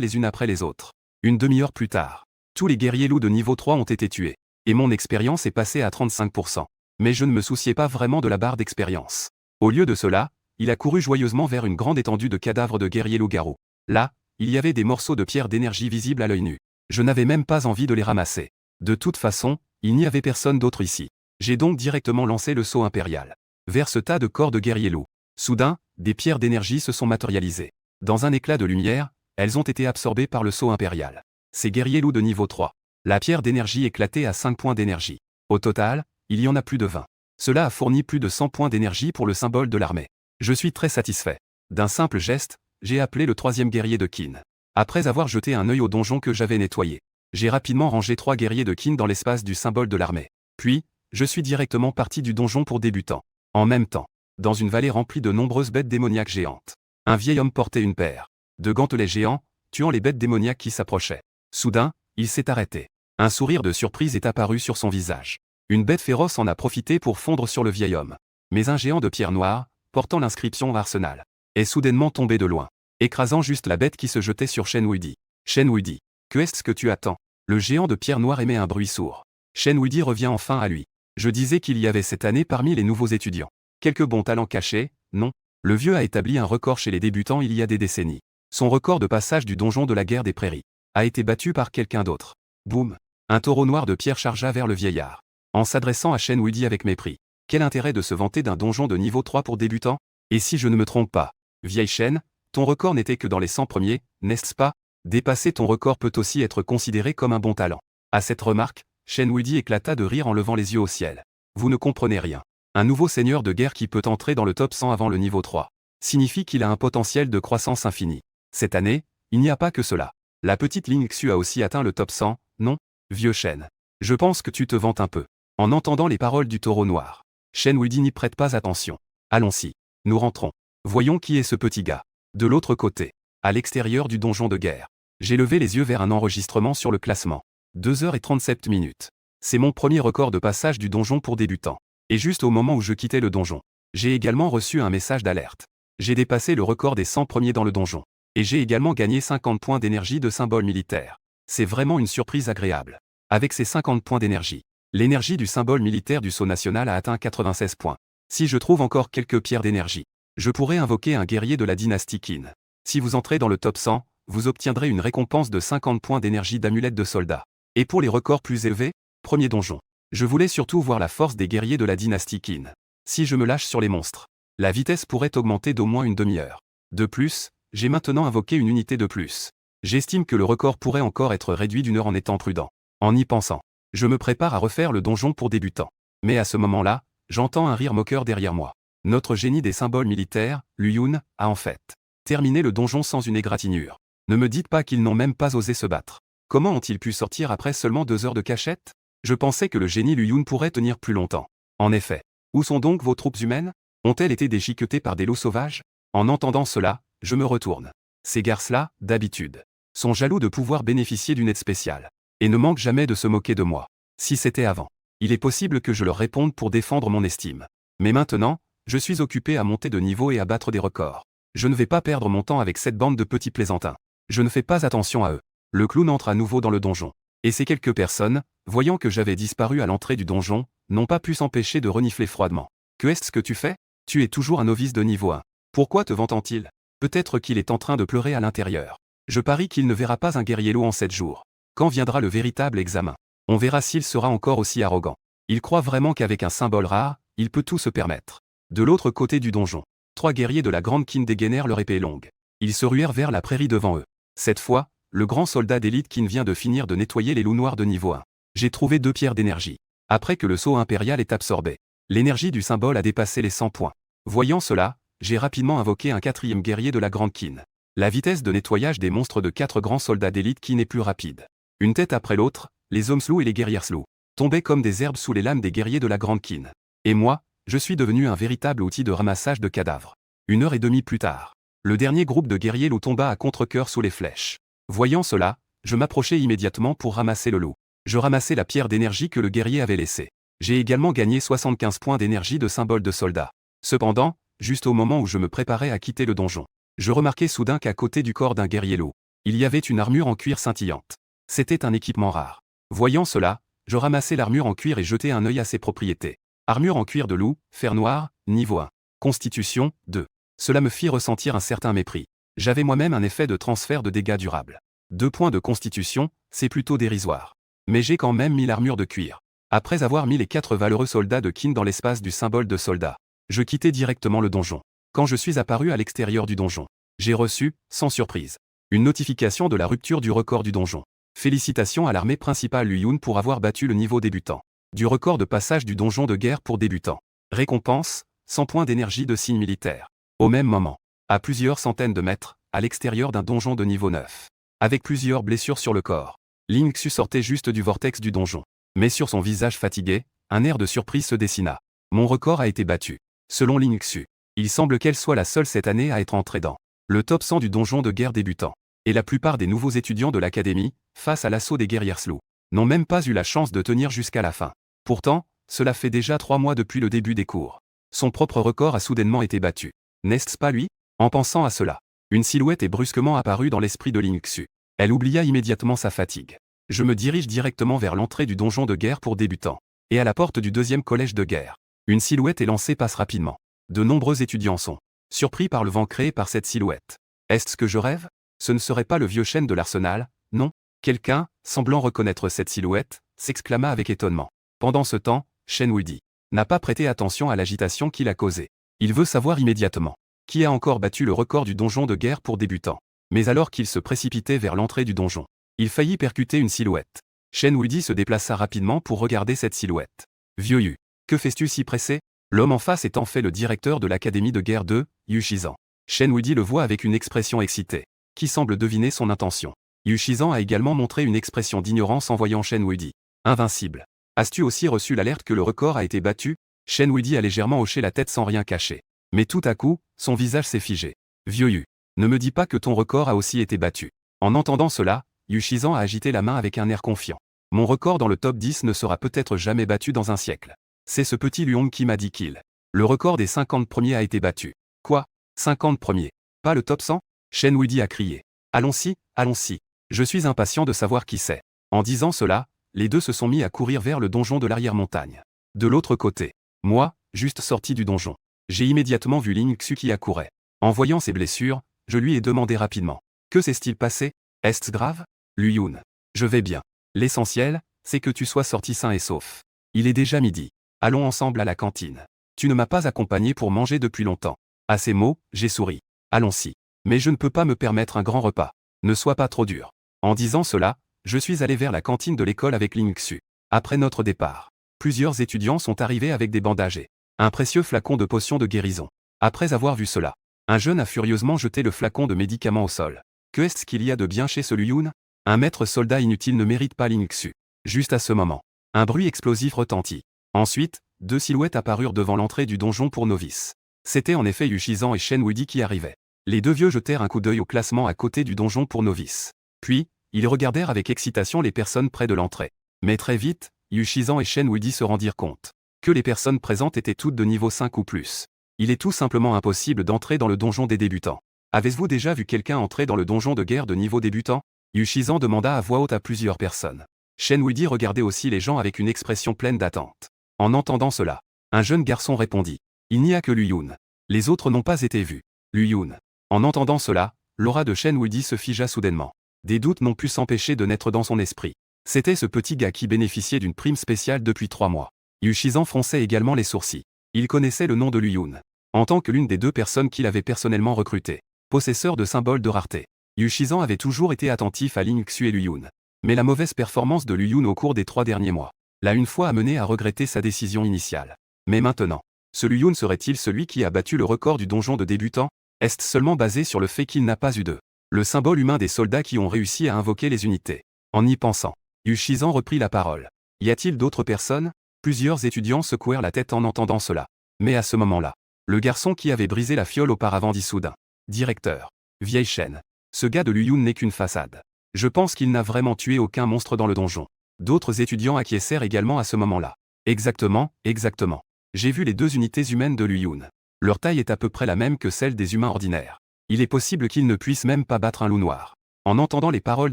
les unes après les autres. Une demi-heure plus tard, tous les guerriers loups de niveau 3 ont été tués, et mon expérience est passée à 35%. Mais je ne me souciais pas vraiment de la barre d'expérience. Au lieu de cela, il a couru joyeusement vers une grande étendue de cadavres de guerriers loups-garous. Là, il y avait des morceaux de pierre d'énergie visibles à l'œil nu. Je n'avais même pas envie de les ramasser. De toute façon, il n'y avait personne d'autre ici. J'ai donc directement lancé le saut impérial vers ce tas de corps de guerriers loups. Soudain, des pierres d'énergie se sont matérialisées. Dans un éclat de lumière, elles ont été absorbées par le saut impérial. Ces guerriers loups de niveau 3. La pierre d'énergie éclatait à 5 points d'énergie. Au total, il y en a plus de 20. Cela a fourni plus de 100 points d'énergie pour le symbole de l'armée. Je suis très satisfait. D'un simple geste, j'ai appelé le 3e guerrier de Qin. Après avoir jeté un œil au donjon que j'avais nettoyé, j'ai rapidement rangé 3 guerriers de Qin dans l'espace du symbole de l'armée. Puis, je suis directement parti du donjon pour débutants. En même temps, dans une vallée remplie de nombreuses bêtes démoniaques géantes, un vieil homme portait une paire de gantelets géants, tuant les bêtes démoniaques qui s'approchaient. Soudain, il s'est arrêté. Un sourire de surprise est apparu sur son visage. Une bête féroce en a profité pour fondre sur le vieil homme. Mais un géant de pierre noire, portant l'inscription Arsenal, est soudainement tombé de loin, écrasant juste la bête qui se jetait sur Shen Wuidi. Shen Wuidi, que est-ce que tu attends? Le géant de pierre noire émet un bruit sourd. Shen Wuidi revient enfin à lui. Je disais qu'il y avait cette année parmi les nouveaux étudiants quelques bons talents cachés, non? Le vieux a établi un record chez les débutants il y a des décennies. Son record de passage du donjon de la guerre des prairies a été battu par quelqu'un d'autre. Boum! Un taureau noir de pierre chargea vers le vieillard, en s'adressant à Shen Wuidi avec mépris. Quel intérêt de se vanter d'un donjon de niveau 3 pour débutants? Et si je ne me trompe pas, vieille Shen, ton record n'était que dans les 100 premiers, n'est-ce pas? Dépasser ton record peut aussi être considéré comme un bon talent. À cette remarque, Shen Wuidi éclata de rire en levant les yeux au ciel. Vous ne comprenez rien. Un nouveau seigneur de guerre qui peut entrer dans le top 100 avant le niveau 3 signifie qu'il a un potentiel de croissance infini. Cette année, il n'y a pas que cela. La petite Ling Xu a aussi atteint le top 100, non? Vieux Shen. Je pense que tu te vantes un peu. En entendant les paroles du taureau noir, Shen Wuidi n'y prête pas attention. Allons-y. Nous rentrons. Voyons qui est ce petit gars. De l'autre côté, à l'extérieur du donjon de guerre, J'ai levé les yeux vers un enregistrement sur le classement. 2h37 minutes. C'est mon premier record de passage du donjon pour débutants. Et juste au moment où je quittais le donjon, j'ai également reçu un message d'alerte. J'ai dépassé le record des 100 premiers dans le donjon. Et j'ai également gagné 50 points d'énergie de symbole militaire. C'est vraiment une surprise agréable. Avec ces 50 points d'énergie, l'énergie du symbole militaire du sceau national a atteint 96 points. Si je trouve encore quelques pierres d'énergie, je pourrais invoquer un guerrier de la dynastie Qin. Si vous entrez dans le top 100, vous obtiendrez une récompense de 50 points d'énergie d'amulette de soldat. Et pour les records plus élevés, premier donjon. Je voulais surtout voir la force des guerriers de la dynastie Qin. Si je me lâche sur les monstres, la vitesse pourrait augmenter d'au moins une demi-heure. De plus, j'ai maintenant invoqué une unité de plus. J'estime que le record pourrait encore être réduit d'une heure en étant prudent. En y pensant, je me prépare à refaire le donjon pour débutants. Mais à ce moment-là, j'entends un rire moqueur derrière moi. Notre génie des symboles militaires, Lu Yun, a en fait terminé le donjon sans une égratignure. Ne me dites pas qu'ils n'ont même pas osé se battre. Comment ont-ils pu sortir après seulement 2 heures de cachette? Je pensais que le génie Lu Yun pourrait tenir plus longtemps. En effet. Où sont donc vos troupes humaines? Ont-elles été déchiquetées par des loups sauvages? En entendant cela, je me retourne. Ces garces-là, d'habitude, sont jaloux de pouvoir bénéficier d'une aide spéciale. Et ne manquent jamais de se moquer de moi. Si c'était avant, il est possible que je leur réponde pour défendre mon estime. Mais maintenant, je suis occupé à monter de niveau et à battre des records. Je ne vais pas perdre mon temps avec cette bande de petits plaisantins. Je ne fais pas attention à eux. Le clown entre à nouveau dans le donjon. Et ces quelques personnes, voyant que j'avais disparu à l'entrée du donjon, n'ont pas pu s'empêcher de renifler froidement. Que est-ce que tu fais? Tu es toujours un novice de niveau 1. Pourquoi te vend-il? Peut-être qu'il est en train de pleurer à l'intérieur. Je parie qu'il ne verra pas un guerrier loup en 7 jours. Quand viendra le véritable examen? On verra s'il sera encore aussi arrogant. Il croit vraiment qu'avec un symbole rare, il peut tout se permettre. De l'autre côté du donjon, 3 guerriers de la grande Qin dégainèrent leur épée longue. Ils se ruèrent vers la prairie devant eux. Cette fois, le grand soldat d'élite Qin vient de finir de nettoyer les loups noirs de niveau 1. J'ai trouvé 2 pierres d'énergie. Après que le sceau impérial est absorbé, l'énergie du symbole a dépassé les 100 points. Voyant cela, j'ai rapidement invoqué un 4e guerrier de la grande Qin. La vitesse de nettoyage des monstres de 4 grands soldats d'élite Qin est plus rapide. Une tête après l'autre, les hommes loups et les guerrières loups tombaient comme des herbes sous les lames des guerriers de la grande Qin. Et moi, je suis devenu un véritable outil de ramassage de cadavres. 1h30 plus tard, le dernier groupe de guerriers loups tomba à contre-cœur sous les flèches. Voyant cela, je m'approchai immédiatement pour ramasser le loup. Je ramassai la pierre d'énergie que le guerrier avait laissée. J'ai également gagné 75 points d'énergie de symbole de soldat. Cependant, juste au moment où je me préparais à quitter le donjon, je remarquai soudain qu'à côté du corps d'un guerrier loup, il y avait une armure en cuir scintillante. C'était un équipement rare. Voyant cela, je ramassai l'armure en cuir et jetai un œil à ses propriétés. Armure en cuir de loup, fer noir, niveau 1. Constitution, 2. Cela me fit ressentir un certain mépris. J'avais moi-même un effet de transfert de dégâts durable. 2 points de constitution, c'est plutôt dérisoire. Mais j'ai quand même mis l'armure de cuir. Après avoir mis les 4 valeureux soldats de Qin dans l'espace du symbole de soldat, je quittai directement le donjon. Quand je suis apparu à l'extérieur du donjon, j'ai reçu, sans surprise, une notification de la rupture du record du donjon. Félicitations à l'armée principale Lu Yun pour avoir battu le niveau débutant du record de passage du donjon de guerre pour débutants. Récompense, 100 points d'énergie de signe militaire. Au même moment, à plusieurs centaines de mètres, à l'extérieur d'un donjon de niveau 9, avec plusieurs blessures sur le corps, Ling Xu sortait juste du vortex du donjon. Mais sur son visage fatigué, un air de surprise se dessina. Mon record a été battu. Selon Ling Xu, il semble qu'elle soit la seule cette année à être entrée dans le top 100 du donjon de guerre débutant. Et la plupart des nouveaux étudiants de l'académie, face à l'assaut des guerrières loups, n'ont même pas eu la chance de tenir jusqu'à la fin. Pourtant, cela fait déjà 3 mois depuis le début des cours. Son propre record a soudainement été battu. N'est-ce pas lui? En pensant à cela, une silhouette est brusquement apparue dans l'esprit de Ling Xu. Elle oublia immédiatement sa fatigue. Je me dirige directement vers l'entrée du donjon de guerre pour débutants. Et à la porte du 2e collège de guerre, une silhouette élancée passe rapidement. De nombreux étudiants sont surpris par le vent créé par cette silhouette. Est-ce que je rêve? Ce ne serait pas le vieux Shen de l'arsenal, non? Quelqu'un, semblant reconnaître cette silhouette, s'exclama avec étonnement. Pendant ce temps, Shen Wuidi n'a pas prêté attention à l'agitation qu'il a causée. Il veut savoir immédiatement qui a encore battu le record du donjon de guerre pour débutants. Mais alors qu'il se précipitait vers l'entrée du donjon, il faillit percuter une silhouette. Shen Wuidi se déplaça rapidement pour regarder cette silhouette. Vieux Yu, que fais-tu si pressé? L'homme en face est en fait le directeur de l'académie de guerre de Yu Shizan. Shen Wuidi le voit avec une expression excitée, qui semble deviner son intention. Yu Shizan a également montré une expression d'ignorance en voyant Shen Wuidi. Invincible. As-tu aussi reçu l'alerte que le record a été battu? Shen Wuidi a légèrement hoché la tête sans rien cacher. Mais tout à coup, son visage s'est figé. Vieux Yu, ne me dis pas que ton record a aussi été battu. En entendant cela, Yu Shizan a agité la main avec un air confiant. Mon record dans le top 10 ne sera peut-être jamais battu dans un siècle. C'est ce petit Luong qui m'a dit qu'il. Le record des 50 premiers a été battu. Quoi? 50 premiers? Pas le top 100? Shen Wuidi a crié. Allons-y, allons-y. Je suis impatient de savoir qui c'est. En disant cela, les deux se sont mis à courir vers le donjon de l'arrière-montagne. De l'autre côté, moi, juste sorti du donjon, j'ai immédiatement vu Ling Xu qui accourait. En voyant ses blessures, je lui ai demandé rapidement. Que s'est-il passé? Est-ce grave? Lu Yun. Je vais bien. L'essentiel, c'est que tu sois sorti sain et sauf. Il est déjà midi. Allons ensemble à la cantine. Tu ne m'as pas accompagné pour manger depuis longtemps. À ces mots, j'ai souri. Allons-y. Mais je ne peux pas me permettre un grand repas. Ne sois pas trop dur. En disant cela, je suis allé vers la cantine de l'école avec Ling Xu. Après notre départ, plusieurs étudiants sont arrivés avec des bandages et un précieux flacon de potion de guérison. Après avoir vu cela, un jeune a furieusement jeté le flacon de médicaments au sol. Que est-ce qu'il y a de bien chez ce Lu Yun? Un maître soldat inutile ne mérite pas Ling Xu. Juste à ce moment, un bruit explosif retentit. Ensuite, deux silhouettes apparurent devant l'entrée du donjon pour novices. C'était en effet Yu Shizan et Shen Wuidi qui arrivaient. Les deux vieux jetèrent un coup d'œil au classement à côté du donjon pour novices. Puis, ils regardèrent avec excitation les personnes près de l'entrée. Mais très vite, Yu Shizan et Shen Wuidi se rendirent compte que les personnes présentes étaient toutes de niveau 5 ou plus. Il est tout simplement impossible d'entrer dans le donjon des débutants. Avez-vous déjà vu quelqu'un entrer dans le donjon de guerre de niveau débutant? Yu Shizan demanda à voix haute à plusieurs personnes. Shen Wuidi regardait aussi les gens avec une expression pleine d'attente. En entendant cela, un jeune garçon répondit. Il n'y a que Lu Yun. Les autres n'ont pas été vus. Lu Yun. En entendant cela, l'aura de Shen Wuidi se figea soudainement. Des doutes n'ont pu s'empêcher de naître dans son esprit. C'était ce petit gars qui bénéficiait d'une prime spéciale depuis 3 mois. Yu Shizan fronçait également les sourcils. Il connaissait le nom de Lu Yun, en tant que l'une des deux personnes qu'il avait personnellement recrutées. Possesseur de symboles de rareté, Yu Shizan avait toujours été attentif à Ling Xu et Lu Yun. Mais la mauvaise performance de Lu Yun au cours des 3 derniers mois l'a une fois amené à regretter sa décision initiale. Mais maintenant, ce Lu Yun serait-il celui qui a battu le record du donjon de débutants? Est-ce seulement basé sur le fait qu'il n'a pas eu le symbole humain des soldats qui ont réussi à invoquer les unités? En y pensant, Yu Shizan reprit la parole. Y a-t-il d'autres personnes? Plusieurs étudiants secouèrent la tête en entendant cela. Mais à ce moment-là, le garçon qui avait brisé la fiole auparavant dit soudain. Directeur. Vieille chaîne. Ce gars de Lu Yun n'est qu'une façade. Je pense qu'il n'a vraiment tué aucun monstre dans le donjon. D'autres étudiants acquiescèrent également à ce moment-là. Exactement, exactement. J'ai vu les 2 unités humaines de Lu Yun. Leur taille est à peu près la même que celle des humains ordinaires. Il est possible qu'ils ne puissent même pas battre un loup noir. En entendant les paroles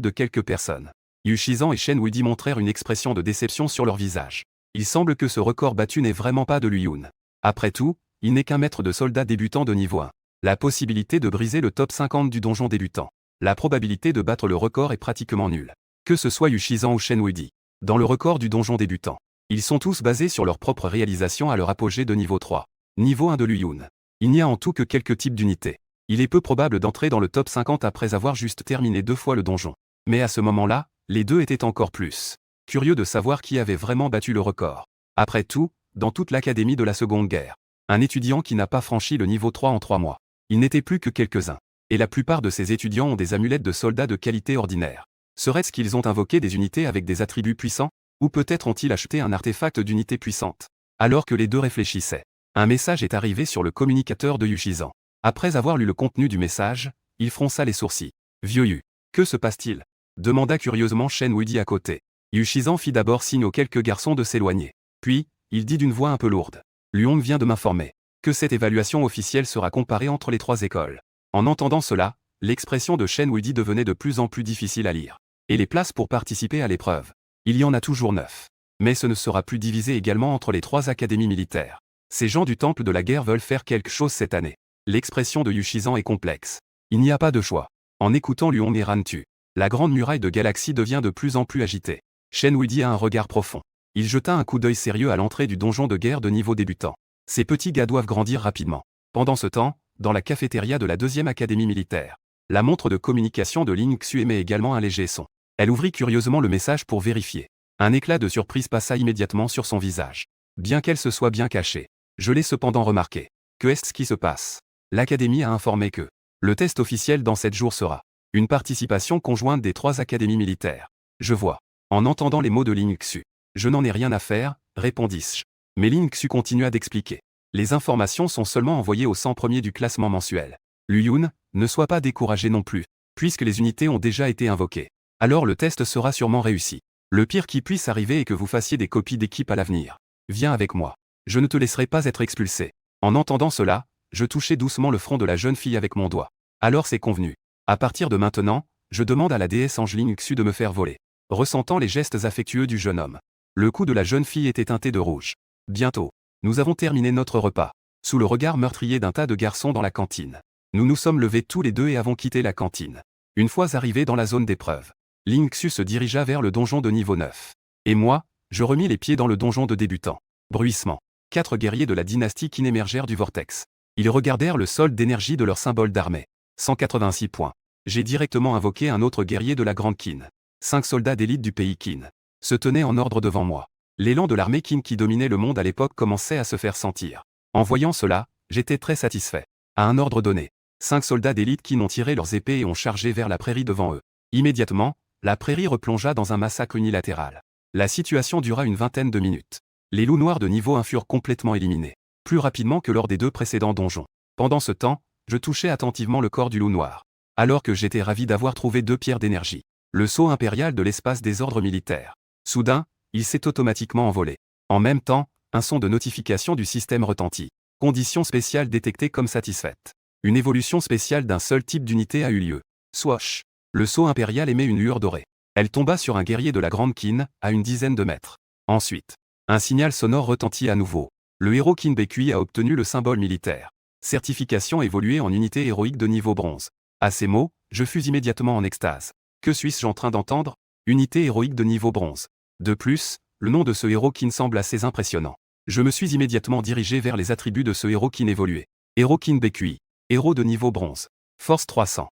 de quelques personnes, Yu Shizan et Shen Wuidi montrèrent une expression de déception sur leur visage. Il semble que ce record battu n'est vraiment pas de Lu Yun. Après tout, il n'est qu'un maître de soldat débutant de niveau 1. La possibilité de briser le top 50 du donjon débutant. La probabilité de battre le record est pratiquement nulle. Que ce soit Yu Shizan ou Shen Wuidi. Dans le record du donjon débutant, ils sont tous basés sur leur propre réalisation à leur apogée de niveau 3. Niveau 1 de Lu Yun. Il n'y a en tout que quelques types d'unités. Il est peu probable d'entrer dans le top 50 après avoir juste terminé 2 fois le donjon. Mais à ce moment-là, les deux étaient encore plus curieux de savoir qui avait vraiment battu le record. Après tout, dans toute l'académie de la Seconde Guerre, un étudiant qui n'a pas franchi le niveau 3 en 3 mois. Il n'était plus que quelques-uns. Et la plupart de ces étudiants ont des amulettes de soldats de qualité ordinaire. Serait-ce qu'ils ont invoqué des unités avec des attributs puissants? Ou peut-être ont-ils acheté un artefact d'unité puissante? Alors que les deux réfléchissaient, un message est arrivé sur le communicateur de Yu Shizan. Après avoir lu le contenu du message, il fronça les sourcils. Vieux Yu. Que se passe-t-il? Demanda curieusement Shen Wuidi à côté. Yu Shizan fit d'abord signe aux quelques garçons de s'éloigner. Puis, il dit d'une voix un peu lourde. Luong vient de m'informer que cette évaluation officielle sera comparée entre les 3 écoles. En entendant cela, l'expression de Shen Wuidi devenait de plus en plus difficile à lire. Et les places pour participer à l'épreuve? Il y en a toujours 9. Mais ce ne sera plus divisé également entre les 3 académies militaires. Ces gens du temple de la guerre veulent faire quelque chose cette année. L'expression de Yu Shizan est complexe. Il n'y a pas de choix. En écoutant Luong et Rantu, la grande muraille de galaxie devient de plus en plus agitée. Shen Wuidi a un regard profond. Il jeta un coup d'œil sérieux à l'entrée du donjon de guerre de niveau débutant. Ces petits gars doivent grandir rapidement. Pendant ce temps, dans la cafétéria de la 2e académie militaire, la montre de communication de Ling Xu émet également un léger son. Elle ouvrit curieusement le message pour vérifier. Un éclat de surprise passa immédiatement sur son visage. Bien qu'elle se soit bien cachée, je l'ai cependant remarqué. Que est-ce qui se passe? L'académie a informé que le test officiel dans 7 jours sera une participation conjointe des 3 académies militaires. Je vois. En entendant les mots de Ling Xu, je n'en ai rien à faire, répondis-je. Mais Ling Xu continua d'expliquer. Les informations sont seulement envoyées aux 100 premiers du classement mensuel. Lu Yun, ne sois pas découragé non plus. puisque les unités ont déjà été invoquées. Alors le test sera sûrement réussi. Le pire qui puisse arriver est que vous fassiez des copies d'équipe à l'avenir. Viens avec moi. Je ne te laisserai pas être expulsé. En entendant cela, je touchai doucement le front de la jeune fille avec mon doigt. Alors c'est convenu. À partir de maintenant, je demande à la déesse Angeline Uxu de me faire voler. Ressentant les gestes affectueux du jeune homme. Le cou de la jeune fille était teinté de rouge. Bientôt. Nous avons terminé notre repas. Sous le regard meurtrier d'un tas de garçons dans la cantine. Nous nous sommes levés tous les deux et avons quitté la cantine. Une fois arrivés dans la zone d'épreuve, Lingxu se dirigea vers le donjon de niveau 9. Et moi, je remis les pieds dans le donjon de débutant. Bruissement. 4 guerriers de la dynastie Qin émergèrent du vortex. Ils regardèrent le solde d'énergie de leur symbole d'armée. 186 points. J'ai directement invoqué un autre guerrier de la grande Qin. 5 soldats d'élite du pays Qin se tenaient en ordre devant moi. L'élan de l'armée Qin qui dominait le monde à l'époque commençait à se faire sentir. En voyant cela, j'étais très satisfait. À un ordre donné, 5 soldats d'élite Qin ont tiré leurs épées et ont chargé vers la prairie devant eux. Immédiatement, la prairie replongea dans un massacre unilatéral. La situation dura une vingtaine de minutes. Les loups noirs de niveau 1 furent complètement éliminés, plus rapidement que lors des 2 précédents donjons. Pendant ce temps, je touchais attentivement le corps du loup noir. Alors que j'étais ravi d'avoir trouvé 2 pierres d'énergie. Le sceau impérial de l'espace des ordres militaires. Soudain, il s'est automatiquement envolé. En même temps, un son de notification du système retentit. Condition spéciale détectée comme satisfaite. Une évolution spéciale d'un seul type d'unité a eu lieu. Swash. Le sceau impérial émet une lueur dorée. Elle tomba sur un guerrier de la grande Qin, à une dizaine de mètres. Ensuite, un signal sonore retentit à nouveau. Le héros Qin Baekhui a obtenu le symbole militaire. Certification évoluée en unité héroïque de niveau bronze. À ces mots, je fus immédiatement en extase. Que suis-je en train d'entendre? Unité héroïque de niveau bronze. De plus, le nom de ce héros Qin semble assez impressionnant. Je me suis immédiatement dirigé vers les attributs de ce héros Qin évolué. Héros Qin Baekhui. Héros de niveau bronze. Force 300.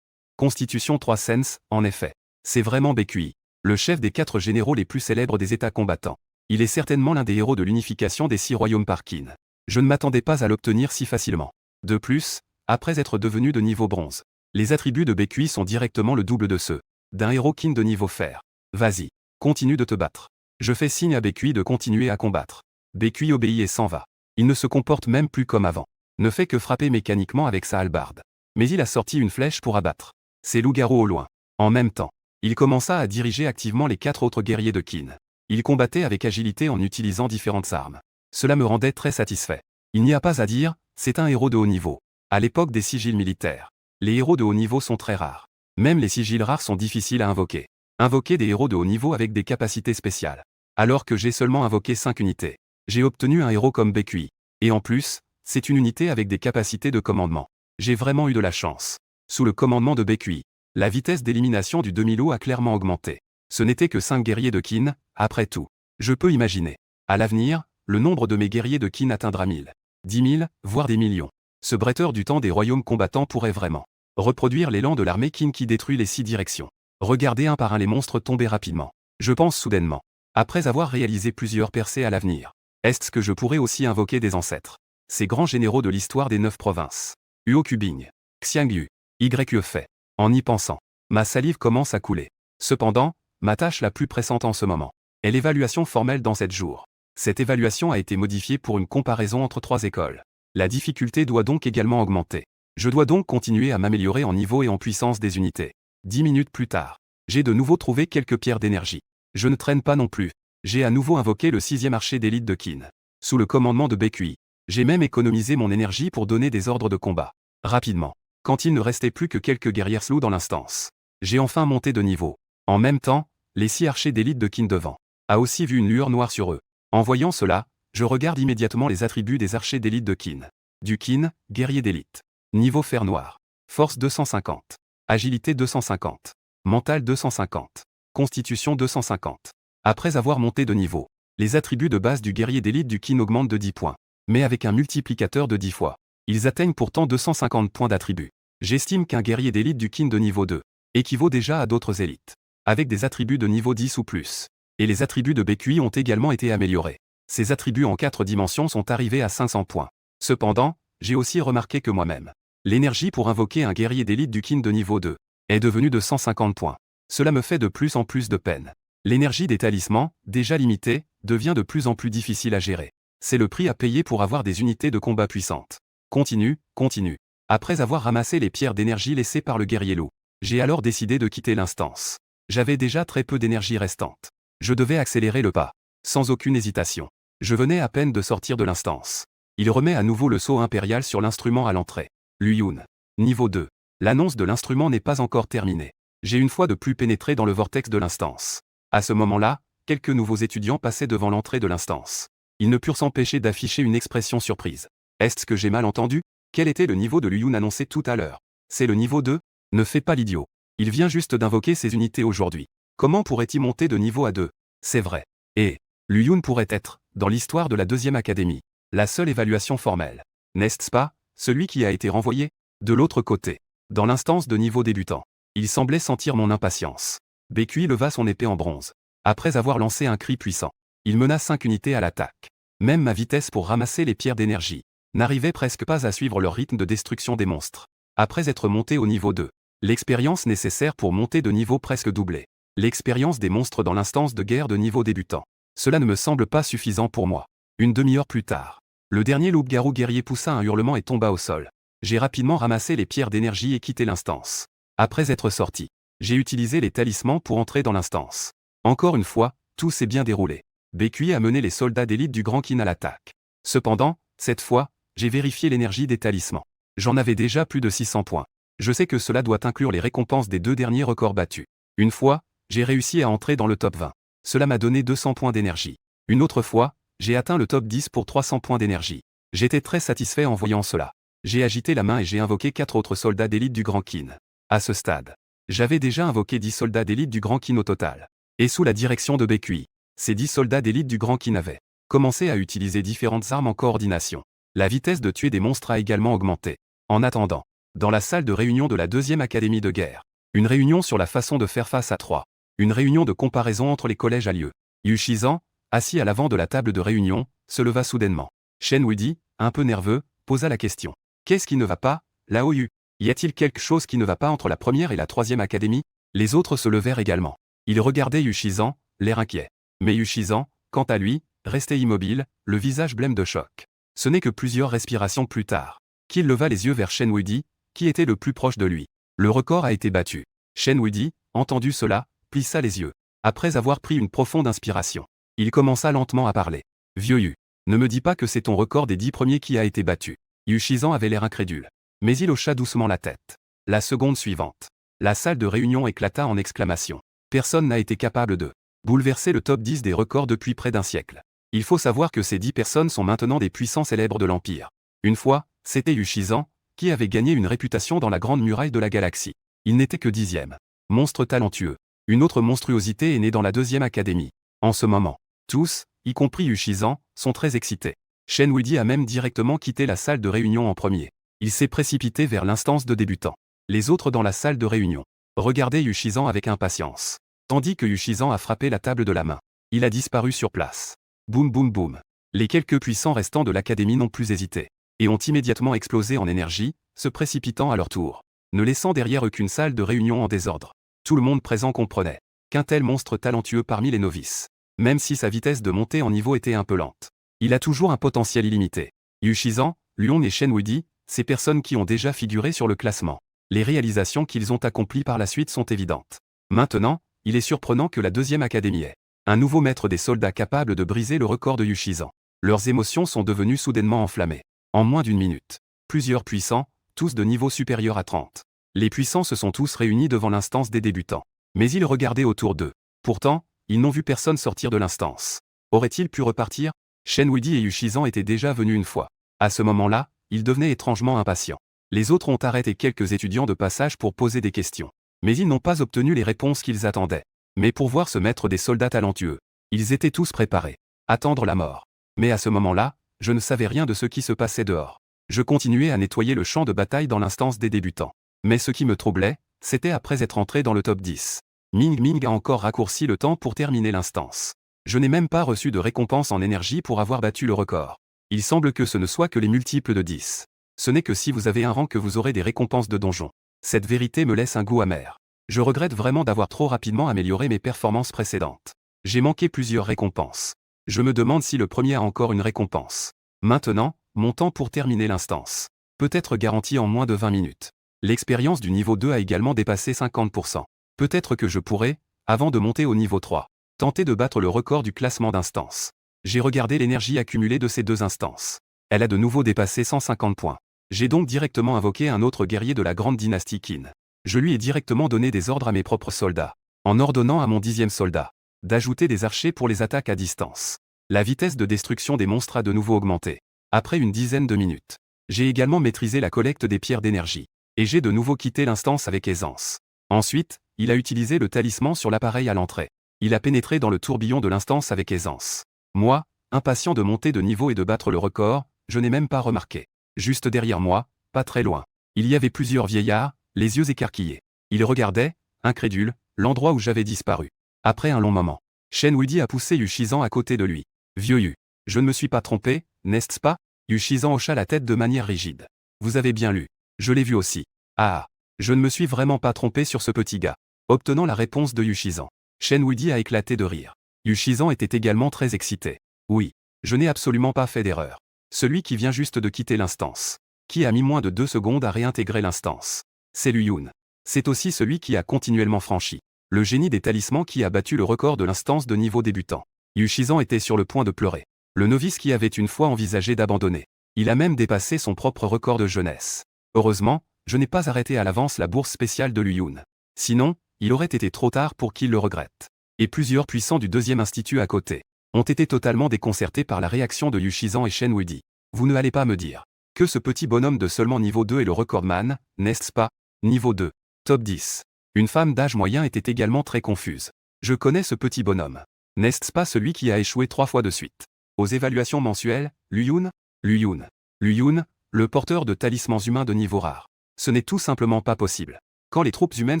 Constitution 3 sens, en effet. C'est vraiment Baekhui. Le chef des 4 généraux les plus célèbres des États combattants. Il est certainement l'un des héros de l'unification des 6 royaumes par Qin. Je ne m'attendais pas à l'obtenir si facilement. De plus, après être devenu de niveau bronze, les attributs de Baekhui sont directement le double de ceux d'un héros Qin de niveau fer. Vas-y, continue de te battre. Je fais signe à Baekhui de continuer à combattre. Baekhui obéit et s'en va. Il ne se comporte même plus comme avant. Ne fait que frapper mécaniquement avec sa hallebarde. Mais il a sorti une flèche pour abattre ces loups-garous au loin. En même temps, il commença à diriger activement les 4 autres guerriers de Qin. Il combattait avec agilité en utilisant différentes armes. Cela me rendait très satisfait. Il n'y a pas à dire, c'est un héros de haut niveau. À l'époque des sigils militaires, les héros de haut niveau sont très rares. Même les sigils rares sont difficiles à invoquer. Invoquer des héros de haut niveau avec des capacités spéciales. Alors que j'ai seulement invoqué 5 unités. J'ai obtenu un héros comme Baekhui. Et en plus, c'est une unité avec des capacités de commandement. J'ai vraiment eu de la chance. Sous le commandement de Baekhui, la vitesse d'élimination du demi-loup a clairement augmenté. Ce n'était que 5 guerriers de Qin, après tout. Je peux imaginer. À l'avenir, le nombre de mes guerriers de Qin atteindra 1000, 10 000, voire des millions. Ce bretteur du temps des royaumes combattants pourrait vraiment reproduire l'élan de l'armée Qin qui détruit les 6 directions. Regardez un par un les monstres tomber rapidement. Je pense soudainement. Après avoir réalisé plusieurs percées à l'avenir, est-ce que je pourrais aussi invoquer des ancêtres? Ces grands généraux de l'histoire des 9 provinces. Huo Kubing, Xiangyu, Ye Fei. En y pensant, ma salive commence à couler. Cependant, ma tâche la plus pressante en ce moment est l'évaluation formelle dans 7 jours. Cette évaluation a été modifiée pour une comparaison entre 3 écoles. La difficulté doit donc également augmenter. Je dois donc continuer à m'améliorer en niveau et en puissance des unités. 10 minutes plus tard, j'ai de nouveau trouvé quelques pierres d'énergie. Je ne traîne pas non plus. J'ai à nouveau invoqué le 6e archer d'élite de Qin. Sous le commandement de Baekhui, j'ai même économisé mon énergie pour donner des ordres de combat. Rapidement, quand il ne restait plus que quelques guerrières sloues dans l'instance, j'ai enfin monté de niveau. En même temps, les 6 archers d'élite de Qin devant a aussi vu une lueur noire sur eux. En voyant cela, je regarde immédiatement les attributs des archers d'élite de Qin. Du Qin, guerrier d'élite. Niveau fer noir. Force 250. Agilité 250. Mental 250. Constitution 250. Après avoir monté de niveau, les attributs de base du guerrier d'élite du Qin augmentent de 10 points. Mais avec un multiplicateur de 10 fois. Ils atteignent pourtant 250 points d'attributs. J'estime qu'un guerrier d'élite du Qin de niveau 2 équivaut déjà à d'autres élites, avec des attributs de niveau 10 ou plus. Et les attributs de Baekhui ont également été améliorés. Ces attributs en 4 dimensions sont arrivés à 500 points. Cependant, j'ai aussi remarqué que moi-même, l'énergie pour invoquer un guerrier d'élite du Qin de niveau 2 est devenue de 150 points. Cela me fait de plus en plus de peine. L'énergie des talismans, déjà limitée, devient de plus en plus difficile à gérer. C'est le prix à payer pour avoir des unités de combat puissantes. Continue, continue. Après avoir ramassé les pierres d'énergie laissées par le guerrier loup, j'ai alors décidé de quitter l'instance. J'avais déjà très peu d'énergie restante. Je devais accélérer le pas. Sans aucune hésitation. Je venais à peine de sortir de l'instance. Il remet à nouveau le sceau impérial sur l'instrument à l'entrée. Luyun. Niveau 2. L'annonce de l'instrument n'est pas encore terminée. J'ai une fois de plus pénétré dans le vortex de l'instance. À ce moment-là, quelques nouveaux étudiants passaient devant l'entrée de l'instance. Ils ne purent s'empêcher d'afficher une expression surprise. Est-ce que j'ai mal entendu? Quel était le niveau de Luyun annoncé tout à l'heure? C'est le niveau 2? Ne fais pas l'idiot. Il vient juste d'invoquer ses unités aujourd'hui. Comment pourrait-il monter de niveau à 2? C'est vrai. Et Luyun pourrait être, dans l'histoire de la deuxième académie, la seule évaluation formelle. N'est-ce pas, celui qui a été renvoyé? De l'autre côté, dans l'instance de niveau débutant, il semblait sentir mon impatience. Baekhui leva son épée en bronze. Après avoir lancé un cri puissant, il mena 5 unités à l'attaque. Même ma vitesse pour ramasser les pierres d'énergie n'arrivait presque pas à suivre leur rythme de destruction des monstres. Après être monté au niveau 2, l'expérience nécessaire pour monter de niveau presque doublée. L'expérience des monstres dans l'instance de guerre de niveau débutant. Cela ne me semble pas suffisant pour moi. Une demi-heure plus tard, le dernier loup-garou guerrier poussa un hurlement et tomba au sol. J'ai rapidement ramassé les pierres d'énergie et quitté l'instance. Après être sorti, j'ai utilisé les talismans pour entrer dans l'instance. Encore une fois, tout s'est bien déroulé. Baekhui a mené les soldats d'élite du Grand Qin à l'attaque. Cependant, cette fois, j'ai vérifié l'énergie des talismans. J'en avais déjà plus de 600 points. Je sais que cela doit inclure les récompenses des 2 derniers records battus. Une fois, j'ai réussi à entrer dans le top 20. Cela m'a donné 200 points d'énergie. Une autre fois, j'ai atteint le top 10 pour 300 points d'énergie. J'étais très satisfait en voyant cela. J'ai agité la main et j'ai invoqué 4 autres soldats d'élite du Grand Qin. À ce stade, j'avais déjà invoqué 10 soldats d'élite du Grand Qin au total. Et sous la direction de Baekhui, ces 10 soldats d'élite du Grand Qin avaient commencé à utiliser différentes armes en coordination. La vitesse de tuer des monstres a également augmenté. En attendant, dans la salle de réunion de la deuxième académie de guerre, une réunion sur la façon de faire face à 3. Une réunion de comparaison entre les collèges a lieu. Yu Shizan, assis à l'avant de la table de réunion, se leva soudainement. Shen Wuidi, un peu nerveux, posa la question. Qu'est-ce qui ne va pas, Lao Yu? Y a-t-il quelque chose qui ne va pas entre la première et la troisième académie? Les autres se levèrent également. Ils regardaient Yu Shizan, l'air inquiet. Mais Yu Shizan, quant à lui, restait immobile, le visage blême de choc. Ce n'est que plusieurs respirations plus tard qu'il leva les yeux vers Shen Wuidi, qui était le plus proche de lui. Le record a été battu. Shen Wuidi, entendu cela, plissa les yeux. Après avoir pris une profonde inspiration, il commença lentement à parler. Vieux Yu, ne me dis pas que c'est ton record des 10 premiers qui a été battu. Yu Shizan avait l'air incrédule. Mais il hocha doucement la tête. La seconde suivante, la salle de réunion éclata en exclamations. Personne n'a été capable de bouleverser le top 10 des records depuis près d'un siècle. Il faut savoir que ces 10 personnes sont maintenant des puissants célèbres de l'Empire. Une fois, c'était Yu Shizan, qui avait gagné une réputation dans la grande muraille de la galaxie. Il n'était que 10e. Monstre talentueux. Une autre monstruosité est née dans la deuxième académie. En ce moment, tous, y compris Yu Shizan, sont très excités. Shen Wuidi a même directement quitté la salle de réunion en premier. Il s'est précipité vers l'instance de débutant. Les autres dans la salle de réunion regardaient Yu Shizan avec impatience. Tandis que Yu Shizan a frappé la table de la main. Il a disparu sur place. Boum boum boum. Les quelques puissants restants de l'académie n'ont plus hésité. Et ont immédiatement explosé en énergie, se précipitant à leur tour, ne laissant derrière eux qu'une salle de réunion en désordre. Tout le monde présent comprenait qu'un tel monstre talentueux parmi les novices, même si sa vitesse de montée en niveau était un peu lente, il a toujours un potentiel illimité. Yu Shizan, Lyon et Shen Wuidi, ces personnes qui ont déjà figuré sur le classement. Les réalisations qu'ils ont accomplies par la suite sont évidentes. Maintenant, il est surprenant que la deuxième académie ait un nouveau maître des soldats capable de briser le record de Yu Shizan. Leurs émotions sont devenues soudainement enflammées. En moins d'une minute, plusieurs puissants, tous de niveau supérieur à 30. Les puissants se sont tous réunis devant l'instance des débutants. Mais ils regardaient autour d'eux. Pourtant, ils n'ont vu personne sortir de l'instance. Auraient-ils pu repartir? Shen Wuidi et Yu Shizan étaient déjà venus une fois. À ce moment-là, ils devenaient étrangement impatients. Les autres ont arrêté quelques étudiants de passage pour poser des questions. Mais ils n'ont pas obtenu les réponses qu'ils attendaient. Mais pour voir ce maître des soldats talentueux, ils étaient tous préparés. Attendre la mort. Mais à ce moment-là, je ne savais rien de ce qui se passait dehors. Je continuais à nettoyer le champ de bataille dans l'instance des débutants. Mais ce qui me troublait, c'était après être entré dans le top 10. Ming Ming a encore raccourci le temps pour terminer l'instance. Je n'ai même pas reçu de récompense en énergie pour avoir battu le record. Il semble que ce ne soit que les multiples de 10. Ce n'est que si vous avez un rang que vous aurez des récompenses de donjon. Cette vérité me laisse un goût amer. Je regrette vraiment d'avoir trop rapidement amélioré mes performances précédentes. J'ai manqué plusieurs récompenses. Je me demande si le premier a encore une récompense. Maintenant, mon temps pour terminer l'instance. peut être garantie en moins de 20 minutes. L'expérience du niveau 2 a également dépassé 50%. Peut-être que je pourrais, avant de monter au niveau 3, tenter de battre le record du classement d'instances. J'ai regardé l'énergie accumulée de ces deux instances. Elle a de nouveau dépassé 150 points. J'ai donc directement invoqué un autre guerrier de la grande dynastie Qin. Je lui ai directement donné des ordres à mes propres soldats, en ordonnant à mon 10e soldat d'ajouter des archers pour les attaques à distance. La vitesse de destruction des monstres a de nouveau augmenté. Après une dizaine de minutes, j'ai également maîtrisé la collecte des pierres d'énergie, et j'ai de nouveau quitté l'instance avec aisance. Ensuite, il a utilisé le talisman sur l'appareil à l'entrée. Il a pénétré dans le tourbillon de l'instance avec aisance. Moi, impatient de monter de niveau et de battre le record, je n'ai même pas remarqué. Juste derrière moi, pas très loin, il y avait plusieurs vieillards, les yeux écarquillés. Ils regardaient, incrédules, l'endroit où j'avais disparu. Après un long moment, Shen Wuidi a poussé Yu Shizan à côté de lui. Vieux Yu, je ne me suis pas trompé, n'est-ce pas? Yu Shizan hocha la tête de manière rigide. Vous avez bien lu. Je l'ai vu aussi. Ah, je ne me suis vraiment pas trompé sur ce petit gars. Obtenant la réponse de Yu Shizan, Shen Wuidi a éclaté de rire. Yu Shizan était également très excité. Oui, je n'ai absolument pas fait d'erreur. Celui qui vient juste de quitter l'instance, qui a mis moins de 2 secondes à réintégrer l'instance, c'est Lu Yun. C'est aussi celui qui a continuellement franchi le génie des talismans qui a battu le record de l'instance de niveau débutant. Yu Shizan était sur le point de pleurer. Le novice qui avait une fois envisagé d'abandonner. Il a même dépassé son propre record de jeunesse. Heureusement, je n'ai pas arrêté à l'avance la bourse spéciale de Lu Yun. Sinon, il aurait été trop tard pour qu'il le regrette. Et plusieurs puissants du deuxième institut à côté ont été totalement déconcertés par la réaction de Yu Shizan et Shen Wuidi. Vous ne allez pas me dire que ce petit bonhomme de seulement niveau 2 est le recordman, n'est-ce pas? Niveau 2. Top 10. Une femme d'âge moyen était également très confuse. Je connais ce petit bonhomme. N'est-ce pas celui qui a échoué 3 fois de suite aux évaluations mensuelles, Lu Yun? Lu Yun. Lu Yun, le porteur de talismans humains de niveau rare. Ce n'est tout simplement pas possible. Quand les troupes humaines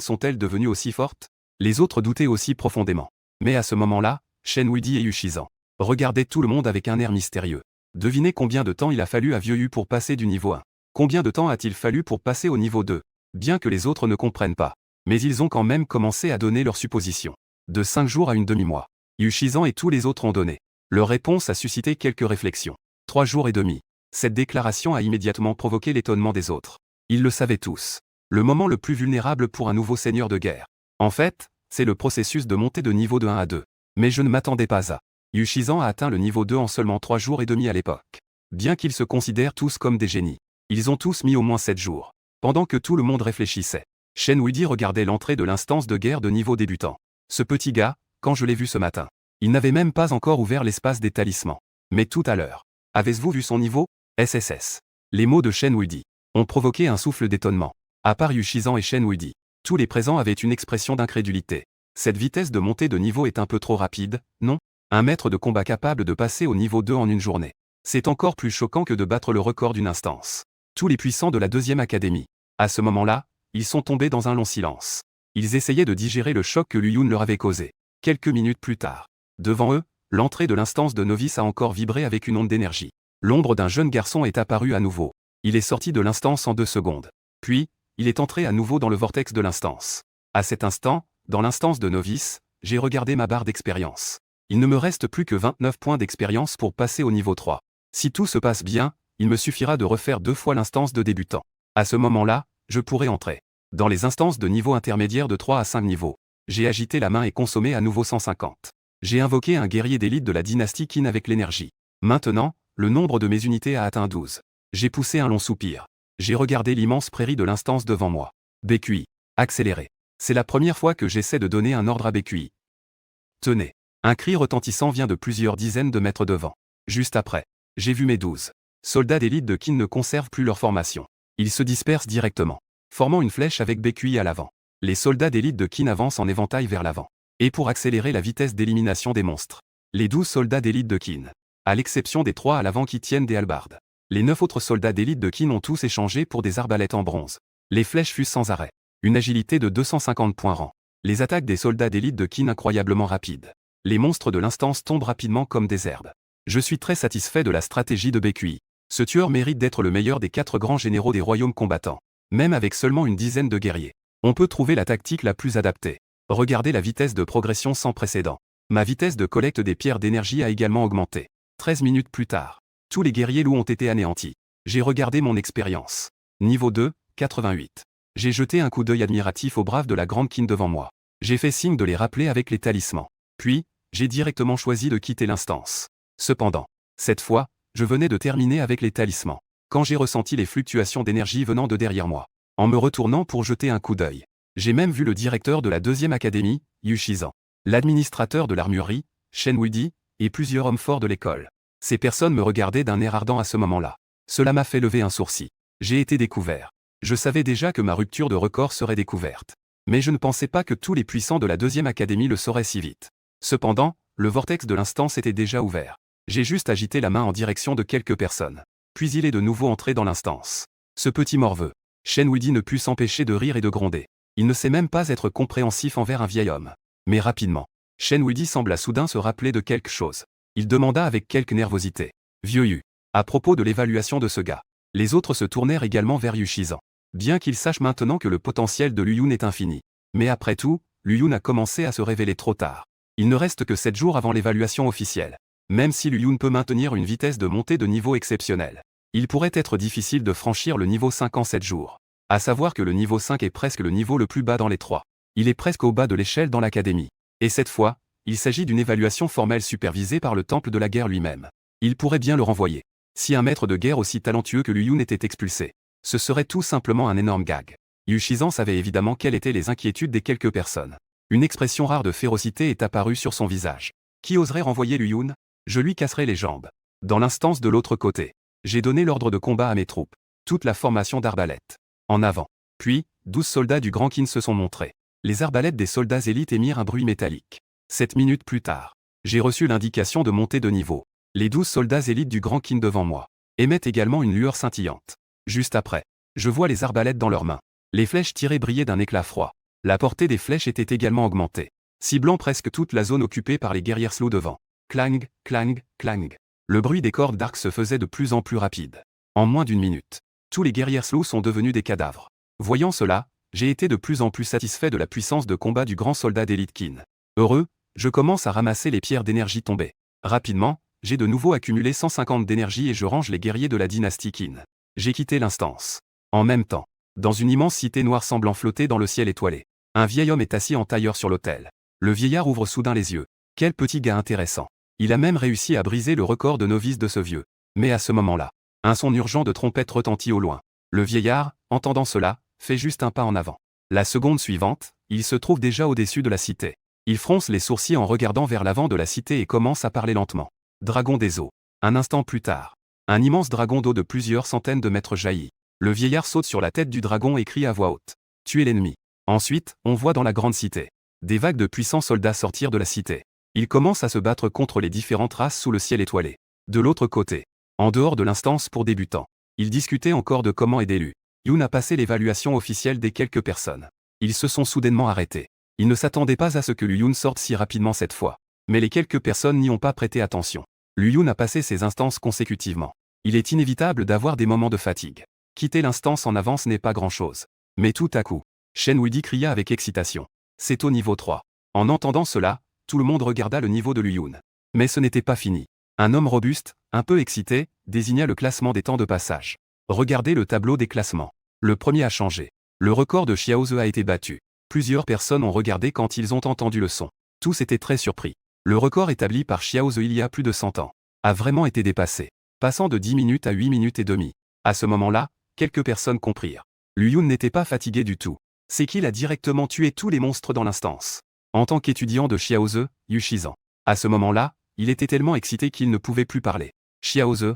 sont-elles devenues aussi fortes? Les autres doutaient aussi profondément. Mais à ce moment-là, Shen Wuidi et Yu Shizan regardaient tout le monde avec un air mystérieux. Devinez combien de temps il a fallu à Vieux Yu pour passer du niveau 1. Combien de temps a-t-il fallu pour passer au niveau 2? Bien que les autres ne comprennent pas. Mais ils ont quand même commencé à donner leurs suppositions. De 5 jours à une demi-mois. Yu Shizan et tous les autres ont donné. Leur réponse a suscité quelques réflexions. 3 jours et demi. Cette déclaration a immédiatement provoqué l'étonnement des autres. Ils le savaient tous. Le moment le plus vulnérable pour un nouveau seigneur de guerre. En fait, c'est le processus de montée de niveau de 1 à 2. Mais je ne m'attendais pas à. Yu Shizan a atteint le niveau 2 en seulement 3 jours et demi à l'époque. Bien qu'ils se considèrent tous comme des génies, ils ont tous mis au moins 7 jours. Pendant que tout le monde réfléchissait, Shen Wuidi regardait l'entrée de l'instance de guerre de niveau débutant. Ce petit gars, quand je l'ai vu ce matin, il n'avait même pas encore ouvert l'espace des talismans. Mais tout à l'heure, avez-vous vu son niveau? SSS. Les mots de Shen Wuidi ont provoqué un souffle d'étonnement. À part Yu Shizan et Shen Wuidi, tous les présents avaient une expression d'incrédulité. Cette vitesse de montée de niveau est un peu trop rapide, non? Un maître de combat capable de passer au niveau 2 en une journée. C'est encore plus choquant que de battre le record d'une instance. Tous les puissants de la deuxième académie. À ce moment-là, ils sont tombés dans un long silence. Ils essayaient de digérer le choc que Lu Yun leur avait causé. Quelques minutes plus tard, devant eux, l'entrée de l'instance de novice a encore vibré avec une onde d'énergie. L'ombre d'un jeune garçon est apparue à nouveau. Il est sorti de l'instance en 2 secondes. Puis, il est entré à nouveau dans le vortex de l'instance. À cet instant, dans l'instance de novice, j'ai regardé ma barre d'expérience. Il ne me reste plus que 29 points d'expérience pour passer au niveau 3. Si tout se passe bien, il me suffira de refaire 2 fois l'instance de débutant. À ce moment-là, je pourrai entrer dans les instances de niveau intermédiaire de 3 à 5 niveaux. J'ai agité la main et consommé à nouveau 150. J'ai invoqué un guerrier d'élite de la dynastie Qin avec l'énergie. Maintenant, le nombre de mes unités a atteint 12. J'ai poussé un long soupir. J'ai regardé l'immense prairie de l'instance devant moi. BQI. Accéléré. C'est la première fois que j'essaie de donner un ordre à BQI. Tenez. Un cri retentissant vient de plusieurs dizaines de mètres devant. Juste après, j'ai vu mes 12 soldats d'élite de Qin ne conservent plus leur formation. Ils se dispersent directement, formant une flèche avec BQI à l'avant. Les soldats d'élite de Qin avancent en éventail vers l'avant. Et pour accélérer la vitesse d'élimination des monstres, les 12 soldats d'élite de Qin, à l'exception des 3 à l'avant qui tiennent des hallebardes, les 9 autres soldats d'élite de Qin ont tous échangé pour des arbalètes en bronze. Les flèches fusent sans arrêt. Une agilité de 250 points rang. Les attaques des soldats d'élite de Qin incroyablement rapides. Les monstres de l'instance tombent rapidement comme des herbes. Je suis très satisfait de la stratégie de BQI. Ce tueur mérite d'être le meilleur des 4 grands généraux des royaumes combattants. Même avec seulement une dizaine de guerriers, on peut trouver la tactique la plus adaptée. Regardez la vitesse de progression sans précédent. Ma vitesse de collecte des pierres d'énergie a également augmenté. 13 minutes plus tard, tous les guerriers loups ont été anéantis. J'ai regardé mon expérience. Niveau 2, 88. J'ai jeté un coup d'œil admiratif aux braves de la grande Qin devant moi. J'ai fait signe de les rappeler avec les talismans. Puis, j'ai directement choisi de quitter l'instance. Cependant, cette fois, je venais de terminer avec les talismans, quand j'ai ressenti les fluctuations d'énergie venant de derrière moi. En me retournant pour jeter un coup d'œil, j'ai même vu le directeur de la deuxième académie, Yu Shizan, l'administrateur de l'armurerie, Shen Wuidi, et plusieurs hommes forts de l'école. Ces personnes me regardaient d'un air ardent à ce moment-là. Cela m'a fait lever un sourcil. J'ai été découvert. Je savais déjà que ma rupture de record serait découverte. Mais je ne pensais pas que tous les puissants de la deuxième académie le sauraient si vite. Cependant, le vortex de l'instance était déjà ouvert. J'ai juste agité la main en direction de quelques personnes. Puis il est de nouveau entré dans l'instance. Ce petit morveux. Shen Wuidi ne put s'empêcher de rire et de gronder. Il ne sait même pas être compréhensif envers un vieil homme. Mais rapidement, Shen Wuidi sembla soudain se rappeler de quelque chose. Il demanda avec quelque nervosité. Vieux Yu. À propos de l'évaluation de ce gars. Les autres se tournèrent également vers Yu Shizan. Bien qu'ils sachent maintenant que le potentiel de Luyun est infini. Mais après tout, Luyun a commencé à se révéler trop tard. Il ne reste que 7 jours avant l'évaluation officielle. Même si Luyun peut maintenir une vitesse de montée de niveau exceptionnelle, il pourrait être difficile de franchir le niveau 5 en 7 jours. À savoir que le niveau 5 est presque le niveau le plus bas dans les 3. Il est presque au bas de l'échelle dans l'académie. Et cette fois, il s'agit d'une évaluation formelle supervisée par le temple de la guerre lui-même. Il pourrait bien le renvoyer. Si un maître de guerre aussi talentueux que Luyun était expulsé, ce serait tout simplement un énorme gag. Yu Shizan savait évidemment quelles étaient les inquiétudes des quelques personnes. Une expression rare de férocité est apparue sur son visage. Qui oserait renvoyer Luyun? Je lui casserai les jambes. Dans l'instance de l'autre côté, j'ai donné l'ordre de combat à mes troupes. Toute la formation d'arbalètes. En avant. Puis, 12 soldats du Grand Qin se sont montrés. Les arbalètes des soldats élites émirent un bruit métallique. 7 minutes plus tard, j'ai reçu l'indication de monter de niveau. Les 12 soldats élites du Grand Qin devant moi émettent également une lueur scintillante. Juste après, je vois les arbalètes dans leurs mains. Les flèches tirées brillaient d'un éclat froid. La portée des flèches était également augmentée, ciblant presque toute la zone occupée par les guerriers slow devant. Clang, clang, clang. Le bruit des cordes d'arc se faisait de plus en plus rapide. En moins d'une minute, tous les guerriers slow sont devenus des cadavres. Voyant cela, j'ai été de plus en plus satisfait de la puissance de combat du grand soldat d'élite Qin. Heureux, je commence à ramasser les pierres d'énergie tombées. Rapidement, j'ai de nouveau accumulé 150 d'énergie et je range les guerriers de la dynastie Qin. J'ai quitté l'instance. En même temps, dans une immense cité noire semblant flotter dans le ciel étoilé, un vieil homme est assis en tailleur sur l'autel. Le vieillard ouvre soudain les yeux. Quel petit gars intéressant. Il a même réussi à briser le record de novice de ce vieux. Mais à ce moment-là, un son urgent de trompette retentit au loin. Le vieillard, entendant cela, fait juste un pas en avant. La seconde suivante, il se trouve déjà au-dessus de la cité. Il fronce les sourcils en regardant vers l'avant de la cité et commence à parler lentement. Dragon des eaux. Un instant plus tard, un immense dragon d'eau de plusieurs centaines de mètres jaillit. Le vieillard saute sur la tête du dragon et crie à voix haute. Tuez l'ennemi. Ensuite, on voit dans la grande cité des vagues de puissants soldats sortir de la cité. Ils commencent à se battre contre les différentes races sous le ciel étoilé. De l'autre côté, en dehors de l'instance pour débutants, ils discutaient encore de comment aider Lu Yun a passé l'évaluation officielle des quelques personnes. Ils se sont soudainement arrêtés. Ils ne s'attendaient pas à ce que Luyun sorte si rapidement cette fois. Mais les quelques personnes n'y ont pas prêté attention. Luyun a passé ses instances consécutivement. Il est inévitable d'avoir des moments de fatigue. Quitter l'instance en avance n'est pas grand-chose. Mais tout à coup, Shen Wuidi cria avec excitation. C'est au niveau 3. En entendant cela, tout le monde regarda le niveau de Luyun. Mais ce n'était pas fini. Un homme robuste, un peu excité, désigna le classement des temps de passage. Regardez le tableau des classements. Le premier a changé. Le record de Xiaoze a été battu. Plusieurs personnes ont regardé quand ils ont entendu le son. Tous étaient très surpris. Le record établi par Xiaoze il y a plus de 100 ans a vraiment été dépassé, passant de 10 minutes à 8 minutes et demie. À ce moment-là, quelques personnes comprirent. Luyun n'était pas fatigué du tout. C'est qu'il a directement tué tous les monstres dans l'instance. En tant qu'étudiant de Xiaoze, Yu Shizan. À ce moment-là, il était tellement excité qu'il ne pouvait plus parler. Xiaoze,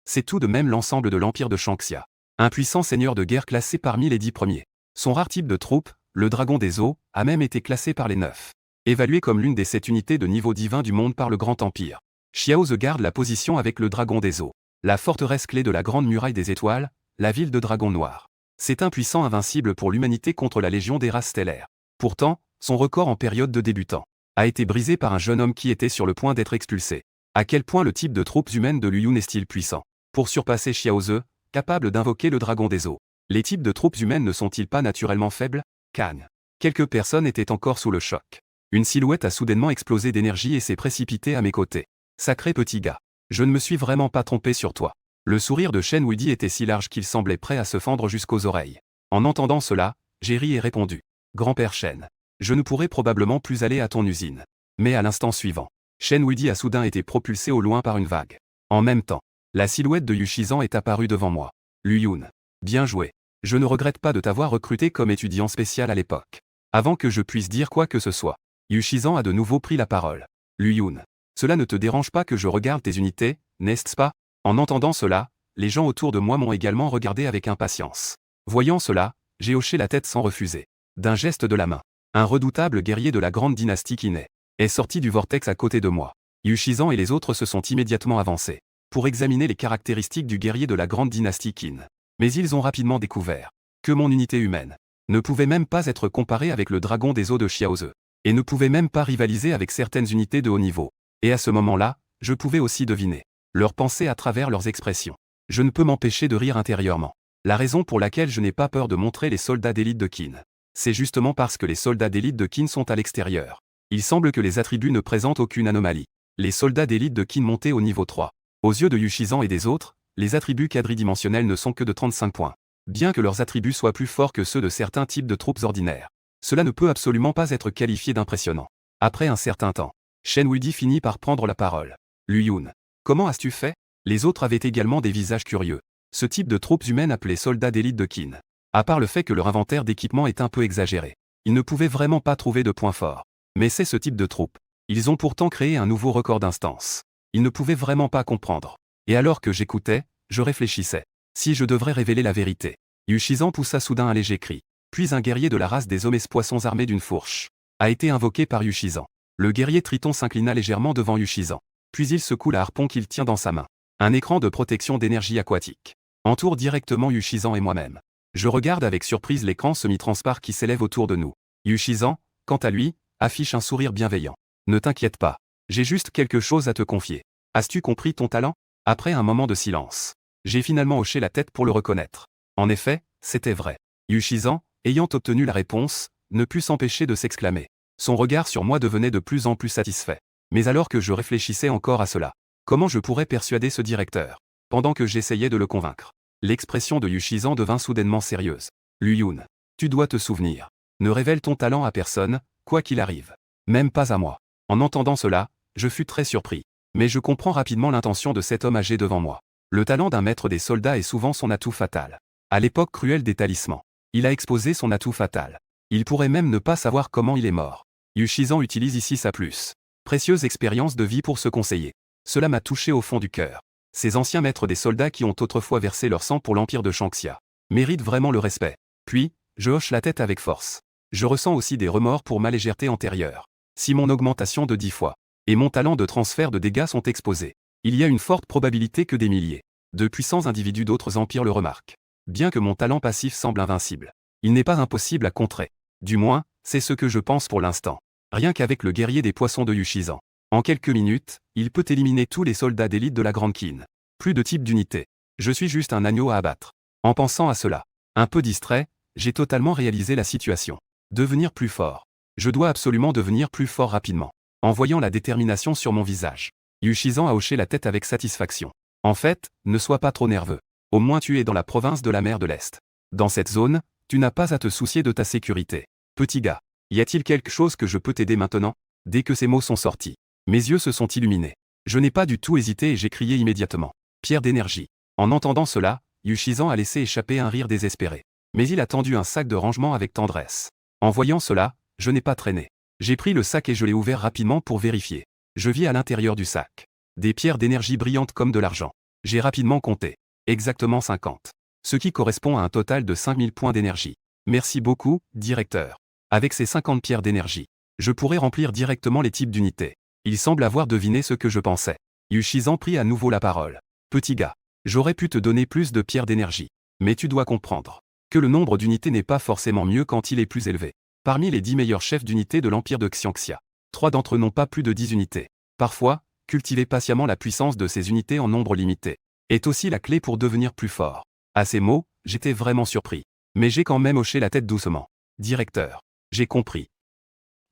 c'est tout de même l'ensemble de l'empire de Shangxia. Un puissant seigneur de guerre classé parmi les 10 premiers. Son rare type de troupe, le dragon des eaux, a même été classé par les 9. Évalué comme l'une des 7 unités de niveau divin du monde par le Grand Empire. Xiaoze garde la position avec le dragon des eaux. La forteresse clé de la Grande Muraille des Étoiles, la ville de Dragon Noir. C'est un puissant invincible pour l'humanité contre la Légion des races stellaires. Pourtant, son record en période de débutant a été brisé par un jeune homme qui était sur le point d'être expulsé. À quel point le type de troupes humaines de Luyun est-il puissant pour surpasser Xiaoze, capable d'invoquer le dragon des eaux. Les types de troupes humaines ne sont-ils pas naturellement faibles? Kang. Quelques personnes étaient encore sous le choc. Une silhouette a soudainement explosé d'énergie et s'est précipitée à mes côtés. Sacré petit gars. Je ne me suis vraiment pas trompé sur toi. Le sourire de Shen Wuidi était si large qu'il semblait prêt à se fendre jusqu'aux oreilles. En entendant cela, j'ai ri et répondu. Grand-père Shen, je ne pourrai probablement plus aller à ton usine. Mais à l'instant suivant, Shen Wuidi a soudain été propulsé au loin par une vague. En même temps, la silhouette de Yu Shizan est apparue devant moi. Lu Yun. Bien joué. Je ne regrette pas de t'avoir recruté comme étudiant spécial à l'époque. Avant que je puisse dire quoi que ce soit, Yu Shizan a de nouveau pris la parole. Lu Yun. Cela ne te dérange pas que je regarde tes unités, n'est-ce pas? En entendant cela, les gens autour de moi m'ont également regardé avec impatience. Voyant cela, j'ai hoché la tête sans refuser. D'un geste de la main, un redoutable guerrier de la grande dynastie Qin est sorti du vortex à côté de moi. Yu Shizan et les autres se sont immédiatement avancés pour examiner les caractéristiques du guerrier de la grande dynastie Qin. Mais ils ont rapidement découvert que mon unité humaine ne pouvait même pas être comparée avec le dragon des eaux de Xiaoze, et ne pouvait même pas rivaliser avec certaines unités de haut niveau. Et à ce moment-là, je pouvais aussi deviner leurs pensées à travers leurs expressions. Je ne peux m'empêcher de rire intérieurement. La raison pour laquelle je n'ai pas peur de montrer les soldats d'élite de Qin, c'est justement parce que les soldats d'élite de Qin sont à l'extérieur. Il semble que les attributs ne présentent aucune anomalie. Les soldats d'élite de Qin montés au niveau 3. Aux yeux de Yu Shizan et des autres, les attributs quadridimensionnels ne sont que de 35 points. Bien que leurs attributs soient plus forts que ceux de certains types de troupes ordinaires, cela ne peut absolument pas être qualifié d'impressionnant. Après un certain temps, Shen Wuidi finit par prendre la parole. Lu Yun. Comment as-tu fait? Les autres avaient également des visages curieux. Ce type de troupes humaines appelées soldats d'élite de Qin. À part le fait que leur inventaire d'équipement est un peu exagéré, ils ne pouvaient vraiment pas trouver de points forts. Mais c'est ce type de troupes. Ils ont pourtant créé un nouveau record d'instance. Ils ne pouvaient vraiment pas comprendre. Et alors que j'écoutais, je réfléchissais. Si je devrais révéler la vérité. Yu Shizan poussa soudain un léger cri. Puis un guerrier de la race des hommes poissons armé d'une fourche a été invoqué par Yu Shizan. Le guerrier Triton s'inclina légèrement devant Yu Shizan. Puis il secoue la harpon qu'il tient dans sa main. Un écran de protection d'énergie aquatique entoure directement Yu Shizan et moi-même. Je regarde avec surprise l'écran semi-transparent qui s'élève autour de nous. Yu Shizan, quant à lui, affiche un sourire bienveillant. Ne t'inquiète pas. J'ai juste quelque chose à te confier. As-tu compris ton talent? Après un moment de silence, j'ai finalement hoché la tête pour le reconnaître. En effet, c'était vrai. Yu Shizan, ayant obtenu la réponse, ne put s'empêcher de s'exclamer. Son regard sur moi devenait de plus en plus satisfait. Mais alors que je réfléchissais encore à cela, comment je pourrais persuader ce directeur? Pendant que j'essayais de le convaincre, l'expression de Yu Shizan devint soudainement sérieuse. Lu Yun, tu dois te souvenir. Ne révèle ton talent à personne, quoi qu'il arrive. Même pas à moi. En entendant cela, je fus très surpris. Mais je comprends rapidement l'intention de cet homme âgé devant moi. Le talent d'un maître des soldats est souvent son atout fatal. À l'époque cruelle des talismans, il a exposé son atout fatal. Il pourrait même ne pas savoir comment il est mort. Yu Shizan utilise ici sa plus précieuse expérience de vie pour se conseiller. Cela m'a touché au fond du cœur. Ces anciens maîtres des soldats qui ont autrefois versé leur sang pour l'empire de Shangxia méritent vraiment le respect. Puis, je hoche la tête avec force. Je ressens aussi des remords pour ma légèreté antérieure. Si mon augmentation de 10 fois et mon talent de transfert de dégâts sont exposés, il y a une forte probabilité que des milliers de puissants individus d'autres empires le remarquent. Bien que mon talent passif semble invincible, il n'est pas impossible à contrer. Du moins, c'est ce que je pense pour l'instant. Rien qu'avec le guerrier des poissons de Yu Shizan. En quelques minutes, il peut éliminer tous les soldats d'élite de la Grande Qin. Plus de type d'unité. Je suis juste un agneau à abattre. En pensant à cela, un peu distrait, j'ai totalement réalisé la situation. Devenir plus fort. Je dois absolument devenir plus fort rapidement. En voyant la détermination sur mon visage, Yu Shizan a hoché la tête avec satisfaction. En fait, ne sois pas trop nerveux. Au moins tu es dans la province de la mer de l'Est. Dans cette zone, tu n'as pas à te soucier de ta sécurité. Petit gars, y a-t-il quelque chose que je peux t'aider maintenant? Dès que ces mots sont sortis, mes yeux se sont illuminés. Je n'ai pas du tout hésité et j'ai crié immédiatement. Pierre d'énergie. En entendant cela, Yu Shizan a laissé échapper un rire désespéré. Mais il a tendu un sac de rangement avec tendresse. En voyant cela, je n'ai pas traîné. J'ai pris le sac et je l'ai ouvert rapidement pour vérifier. Je vis à l'intérieur du sac des pierres d'énergie brillantes comme de l'argent. J'ai rapidement compté. Exactement 50. Ce qui correspond à un total de 5000 points d'énergie. Merci beaucoup, directeur. Avec ces 50 pierres d'énergie, je pourrais remplir directement les types d'unités. Il semble avoir deviné ce que je pensais. Yu Shizan prit à nouveau la parole. Petit gars, j'aurais pu te donner plus de pierres d'énergie. Mais tu dois comprendre que le nombre d'unités n'est pas forcément mieux quand il est plus élevé. Parmi les 10 meilleurs chefs d'unité de l'empire de Xianxia, 3 d'entre eux n'ont pas plus de 10 unités. Parfois, cultiver patiemment la puissance de ces unités en nombre limité est aussi la clé pour devenir plus fort. À ces mots, j'étais vraiment surpris. Mais j'ai quand même hoché la tête doucement. Directeur, j'ai compris.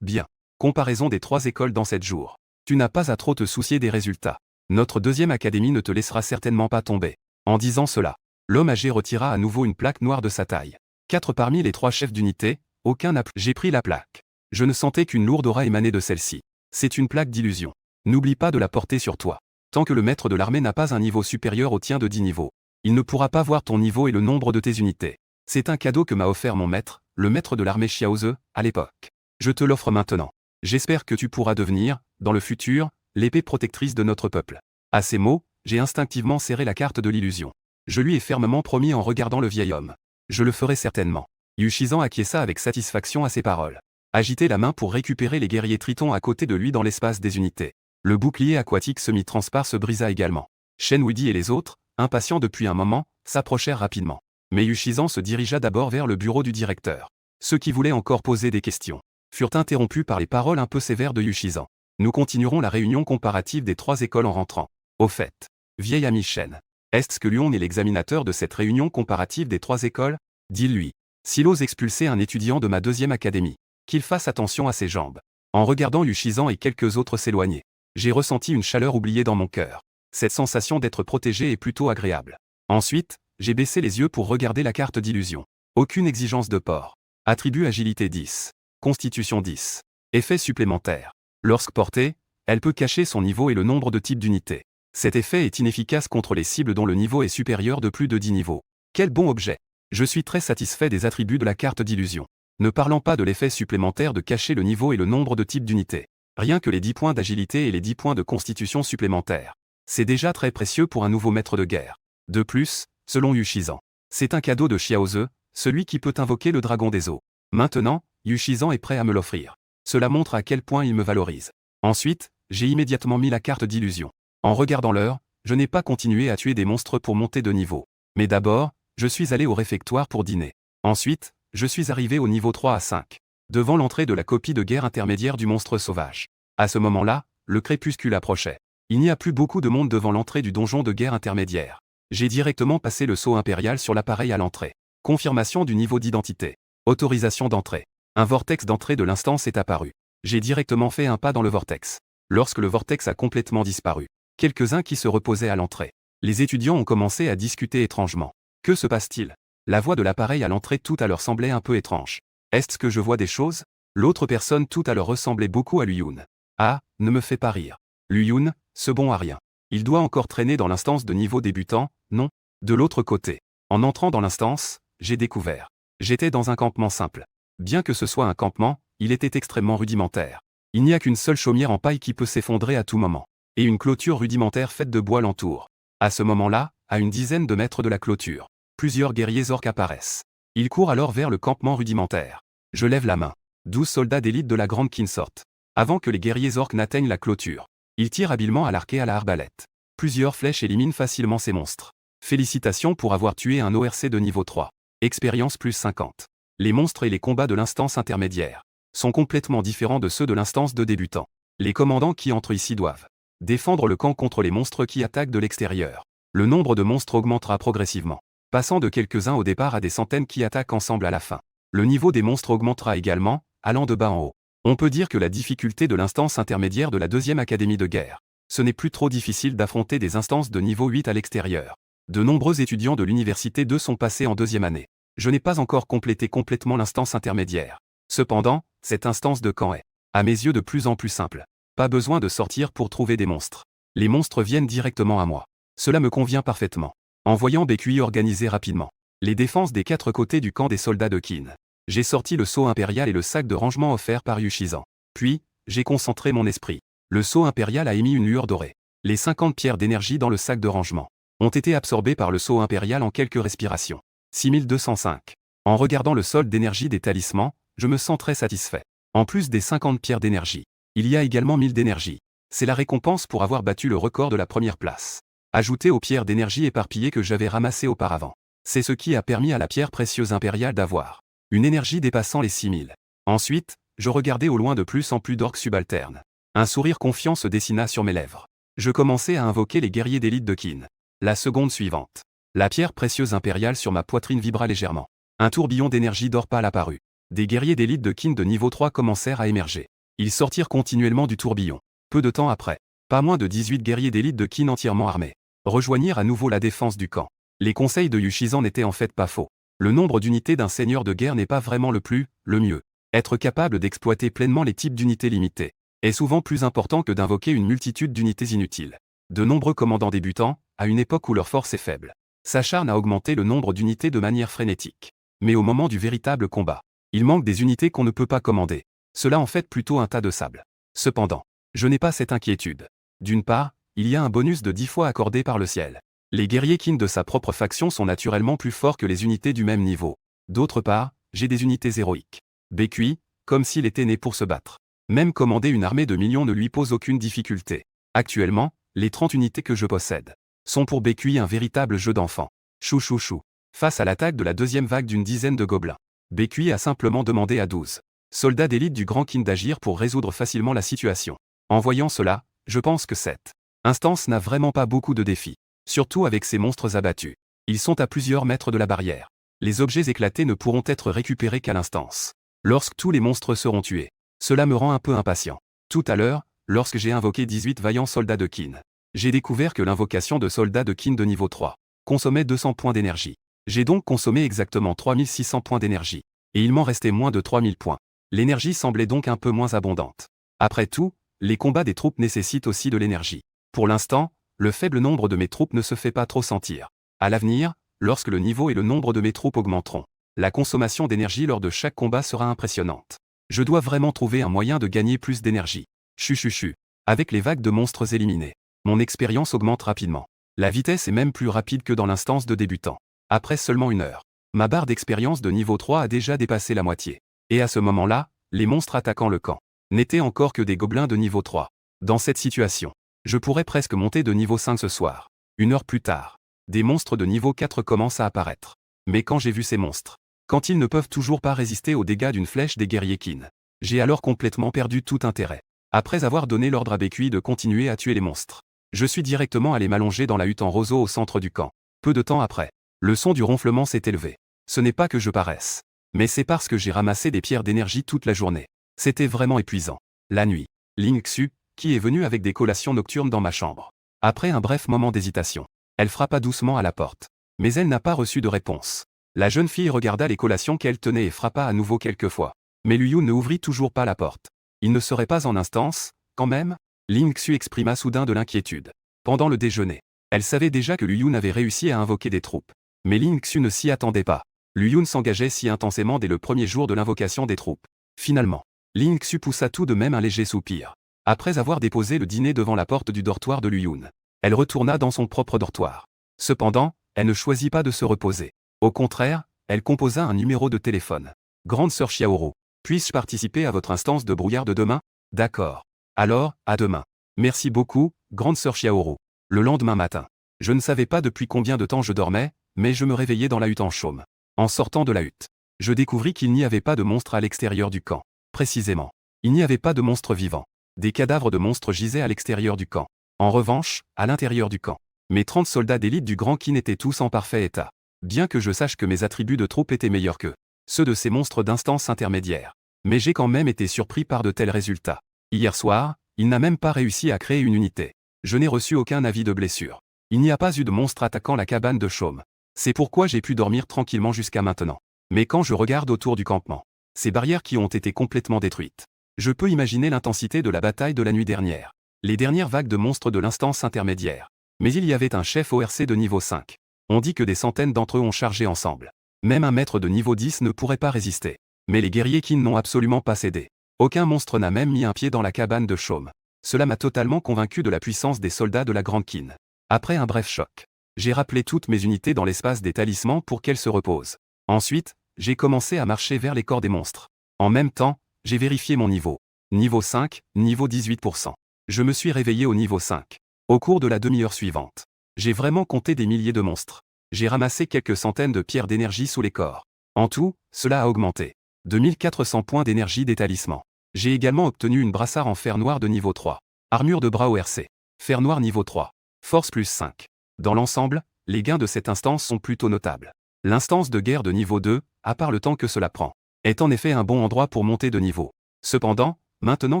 Bien. Comparaison des 3 écoles dans 7 jours. Tu n'as pas à trop te soucier des résultats. Notre deuxième académie ne te laissera certainement pas tomber. En disant cela, l'homme âgé retira à nouveau une plaque noire de sa taille. 4 parmi les 3 chefs d'unité, aucun n'a plus. J'ai pris la plaque. Je ne sentais qu'une lourde aura émaner de celle-ci. C'est une plaque d'illusion. N'oublie pas de la porter sur toi. Tant que le maître de l'armée n'a pas un niveau supérieur au tien de 10 niveaux, il ne pourra pas voir ton niveau et le nombre de tes unités. C'est un cadeau que m'a offert mon maître, le maître de l'armée Xiaoze, à l'époque. Je te l'offre maintenant. J'espère que tu pourras devenir, dans le futur, l'épée protectrice de notre peuple. À ces mots, j'ai instinctivement serré la carte de l'illusion. Je lui ai fermement promis en regardant le vieil homme. Je le ferai certainement. Yu Shizan acquiesça avec satisfaction à ces paroles. Agitait la main pour récupérer les guerriers tritons à côté de lui dans l'espace des unités. Le bouclier aquatique semi-transparent se brisa également. Shen Wuidi et les autres, impatients depuis un moment, s'approchèrent rapidement. Mais Yu Shizan se dirigea d'abord vers le bureau du directeur. Ceux qui voulaient encore poser des questions furent interrompus par les paroles un peu sévères de Yu Shizan. Nous continuerons la réunion comparative des 3 écoles en rentrant. Au fait, vieil ami Shen, est-ce que Lyon est l'examinateur de cette réunion comparative des 3 écoles? Dis-lui. S'il ose expulser un étudiant de ma 2e académie, qu'il fasse attention à ses jambes. En regardant Yu Shizan et quelques autres s'éloigner, j'ai ressenti une chaleur oubliée dans mon cœur. Cette sensation d'être protégé est plutôt agréable. Ensuite, j'ai baissé les yeux pour regarder la carte d'illusion. Aucune exigence de port. Attribut agilité 10. Constitution 10. Effet supplémentaire. Lorsque portée, elle peut cacher son niveau et le nombre de types d'unités. Cet effet est inefficace contre les cibles dont le niveau est supérieur de plus de 10 niveaux. Quel bon objet! Je suis très satisfait des attributs de la carte d'illusion. Ne parlant pas de l'effet supplémentaire de cacher le niveau et le nombre de types d'unités. Rien que les 10 points d'agilité et les 10 points de constitution supplémentaires. C'est déjà très précieux pour un nouveau maître de guerre. De plus, selon Yu Shizan, c'est un cadeau de Xiaoze, celui qui peut invoquer le dragon des eaux. Maintenant, Yu Shizan est prêt à me l'offrir. Cela montre à quel point il me valorise. Ensuite, j'ai immédiatement mis la carte d'illusion. En regardant l'heure, je n'ai pas continué à tuer des monstres pour monter de niveau. Mais d'abord, je suis allé au réfectoire pour dîner. Ensuite, je suis arrivé au niveau 3 à 5, devant l'entrée de la copie de guerre intermédiaire du monstre sauvage. À ce moment-là, le crépuscule approchait. Il n'y a plus beaucoup de monde devant l'entrée du donjon de guerre intermédiaire. J'ai directement passé le sceau impérial sur l'appareil à l'entrée. Confirmation du niveau d'identité. Autorisation d'entrée. Un vortex d'entrée de l'instance est apparu. J'ai directement fait un pas dans le vortex. Lorsque le vortex a complètement disparu, quelques-uns qui se reposaient à l'entrée. Les étudiants ont commencé à discuter étrangement. Que se passe-t-il? La voix de l'appareil à l'entrée tout à l'heure semblait un peu étrange. Est-ce que je vois des choses? L'autre personne tout à l'heure ressemblait beaucoup à Luyun. Ah, ne me fais pas rire. Luyun, ce bon à rien. Il doit encore traîner dans l'instance de niveau débutant, non? De l'autre côté, en entrant dans l'instance, j'ai découvert. J'étais dans un campement simple. Bien que ce soit un campement, il était extrêmement rudimentaire. Il n'y a qu'une seule chaumière en paille qui peut s'effondrer à tout moment. Et une clôture rudimentaire faite de bois l'entoure. À ce moment-là, à une dizaine de mètres de la clôture, plusieurs guerriers orques apparaissent. Ils courent alors vers le campement rudimentaire. Je lève la main. 12 soldats d'élite de la grande kin sortent. Avant que les guerriers orques n'atteignent la clôture, ils tirent habilement à l'arc et à la arbalète. Plusieurs flèches éliminent facilement ces monstres. Félicitations pour avoir tué un ORC de niveau 3. Expérience plus 50. Les monstres et les combats de l'instance intermédiaire sont complètement différents de ceux de l'instance de débutants. Les commandants qui entrent ici doivent défendre le camp contre les monstres qui attaquent de l'extérieur. Le nombre de monstres augmentera progressivement, passant de quelques-uns au départ à des centaines qui attaquent ensemble à la fin. Le niveau des monstres augmentera également, allant de bas en haut. On peut dire que la difficulté de l'instance intermédiaire de la 2e académie de guerre. Ce n'est plus trop difficile d'affronter des instances de niveau 8 à l'extérieur. De nombreux étudiants de l'université 2 sont passés en 2e année. Je n'ai pas encore complété complètement l'instance intermédiaire. Cependant, cette instance de camp est, à mes yeux, de plus en plus simple. Pas besoin de sortir pour trouver des monstres. Les monstres viennent directement à moi. Cela me convient parfaitement. En voyant BQI organiser rapidement les défenses des 4 côtés du camp des soldats de Qin, j'ai sorti le sceau impérial et le sac de rangement offert par Yu Shizan. Puis, j'ai concentré mon esprit. Le sceau impérial a émis une lueur dorée. Les 50 pierres d'énergie dans le sac de rangement ont été absorbées par le sceau impérial en quelques respirations. 6205. En regardant le solde d'énergie des talismans, je me sens très satisfait. En plus des 50 pierres d'énergie, il y a également 1000 d'énergie. C'est la récompense pour avoir battu le record de la première place. Ajouté aux pierres d'énergie éparpillées que j'avais ramassées auparavant. C'est ce qui a permis à la pierre précieuse impériale d'avoir une énergie dépassant les 6000. Ensuite, je regardais au loin de plus en plus d'orques subalternes. Un sourire confiant se dessina sur mes lèvres. Je commençais à invoquer les guerriers d'élite de Qin. La seconde suivante. La pierre précieuse impériale sur ma poitrine vibra légèrement. Un tourbillon d'énergie d'or pâle apparut. Des guerriers d'élite de Qin de niveau 3 commencèrent à émerger. Ils sortirent continuellement du tourbillon. Peu de temps après, pas moins de 18 guerriers d'élite de Qin entièrement armés Rejoignir à nouveau la défense du camp. Les conseils de Yushizan n'étaient en fait pas faux. Le nombre d'unités d'un seigneur de guerre n'est pas vraiment le mieux. Être capable d'exploiter pleinement les types d'unités limitées est souvent plus important que d'invoquer une multitude d'unités inutiles. De nombreux commandants débutants, à une époque où leur force est faible, s'acharnent à augmenter le nombre d'unités de manière frénétique. Mais au moment du véritable combat, il manque des unités qu'on ne peut pas commander. Cela en fait plutôt un tas de sable. Cependant, je n'ai pas cette inquiétude. D'une part, il y a un bonus de 10 fois accordé par le ciel. Les guerriers Qin de sa propre faction sont naturellement plus forts que les unités du même niveau. D'autre part, j'ai des unités héroïques. Baekhui, comme s'il était né pour se battre. Même commander une armée de millions ne lui pose aucune difficulté. Actuellement, les 30 unités que je possède sont pour Baekhui un véritable jeu d'enfant. Chou chou chou. Face à l'attaque de la deuxième vague d'une dizaine de gobelins, Baekhui a simplement demandé à 12 soldats d'élite du Grand Qin d'agir pour résoudre facilement la situation. En voyant cela, je pense que cette instance n'a vraiment pas beaucoup de défis. Surtout avec ces monstres abattus. Ils sont à plusieurs mètres de la barrière. Les objets éclatés ne pourront être récupérés qu'à l'instance. Lorsque tous les monstres seront tués. Cela me rend un peu impatient. Tout à l'heure, lorsque j'ai invoqué 18 vaillants soldats de Qin, j'ai découvert que l'invocation de soldats de Qin de niveau 3 consommait 200 points d'énergie. J'ai donc consommé exactement 3600 points d'énergie. Et il m'en restait moins de 3000 points. L'énergie semblait donc un peu moins abondante. Après tout, les combats des troupes nécessitent aussi de l'énergie. Pour l'instant, le faible nombre de mes troupes ne se fait pas trop sentir. À l'avenir, lorsque le niveau et le nombre de mes troupes augmenteront, la consommation d'énergie lors de chaque combat sera impressionnante. Je dois vraiment trouver un moyen de gagner plus d'énergie. Chuchuchu. Avec les vagues de monstres éliminés, mon expérience augmente rapidement. La vitesse est même plus rapide que dans l'instance de débutant. Après seulement 1 heure, ma barre d'expérience de niveau 3 a déjà dépassé la moitié. Et à ce moment-là, les monstres attaquant le camp n'étaient encore que des gobelins de niveau 3. Dans cette situation, je pourrais presque monter de niveau 5 ce soir. 1 heure plus tard, des monstres de niveau 4 commencent à apparaître. Mais quand j'ai vu ces monstres, quand ils ne peuvent toujours pas résister aux dégâts d'une flèche des guerriers Qin, j'ai alors complètement perdu tout intérêt. Après avoir donné l'ordre à Baekhui de continuer à tuer les monstres, je suis directement allé m'allonger dans la hutte en roseau au centre du camp. Peu de temps après, le son du ronflement s'est élevé. Ce n'est pas que je paresse, mais c'est parce que j'ai ramassé des pierres d'énergie toute la journée. C'était vraiment épuisant. La nuit, Ling Xu, qui est venue avec des collations nocturnes dans ma chambre. Après un bref moment d'hésitation, elle frappa doucement à la porte. Mais elle n'a pas reçu de réponse. La jeune fille regarda les collations qu'elle tenait et frappa à nouveau quelques fois. Mais Liu Yun ne ouvrit toujours pas la porte. Il ne serait pas en instance, quand même? Ling Xu exprima soudain de l'inquiétude. Pendant le déjeuner, elle savait déjà que Liu Yun avait réussi à invoquer des troupes. Mais Ling Xu ne s'y attendait pas. Liu Yun s'engageait si intensément dès le premier jour de l'invocation des troupes. Finalement, Ling Xu poussa tout de même un léger soupir. Après avoir déposé le dîner devant la porte du dortoir de Liu Yun, elle retourna dans son propre dortoir. Cependant, elle ne choisit pas de se reposer. Au contraire, elle composa un numéro de téléphone. Grande sœur Xiaoru, puis-je participer à votre instance de brouillard de demain? D'accord. Alors, à demain. Merci beaucoup, grande sœur Xiaoru. Le lendemain matin, je ne savais pas depuis combien de temps je dormais, mais je me réveillai dans la hutte en chaume. En sortant de la hutte, je découvris qu'il n'y avait pas de monstres à l'extérieur du camp. Précisément, il n'y avait pas de monstres vivants. Des cadavres de monstres gisaient à l'extérieur du camp. En revanche, à l'intérieur du camp, mes 30 soldats d'élite du Grand Qin étaient tous en parfait état. Bien que je sache que mes attributs de troupe étaient meilleurs que ceux de ces monstres d'instance intermédiaire. Mais j'ai quand même été surpris par de tels résultats. Hier soir, il n'a même pas réussi à créer une unité. Je n'ai reçu aucun avis de blessure. Il n'y a pas eu de monstre attaquant la cabane de chaume. C'est pourquoi j'ai pu dormir tranquillement jusqu'à maintenant. Mais quand je regarde autour du campement, ces barrières qui ont été complètement détruites, je peux imaginer l'intensité de la bataille de la nuit dernière. Les dernières vagues de monstres de l'instance intermédiaire. Mais il y avait un chef ORC de niveau 5. On dit que des centaines d'entre eux ont chargé ensemble. Même un maître de niveau 10 ne pourrait pas résister. Mais les guerriers Qin n'ont absolument pas cédé. Aucun monstre n'a même mis un pied dans la cabane de chaume. Cela m'a totalement convaincu de la puissance des soldats de la Grande Qin. Après un bref choc, j'ai rappelé toutes mes unités dans l'espace des talismans pour qu'elles se reposent. Ensuite, j'ai commencé à marcher vers les corps des monstres. En même temps, j'ai vérifié mon niveau. Niveau 5, niveau 18%. Je me suis réveillé au niveau 5. Au cours de la demi-heure suivante, j'ai vraiment compté des milliers de monstres. J'ai ramassé quelques centaines de pierres d'énergie sous les corps. En tout, cela a augmenté. 2400 points d'énergie des talismans. J'ai également obtenu une brassard en fer noir de niveau 3. Armure de bras ORC. Fer noir niveau 3. Force plus 5. Dans l'ensemble, les gains de cette instance sont plutôt notables. L'instance de guerre de niveau 2, à part le temps que cela prend, est en effet un bon endroit pour monter de niveau. Cependant, maintenant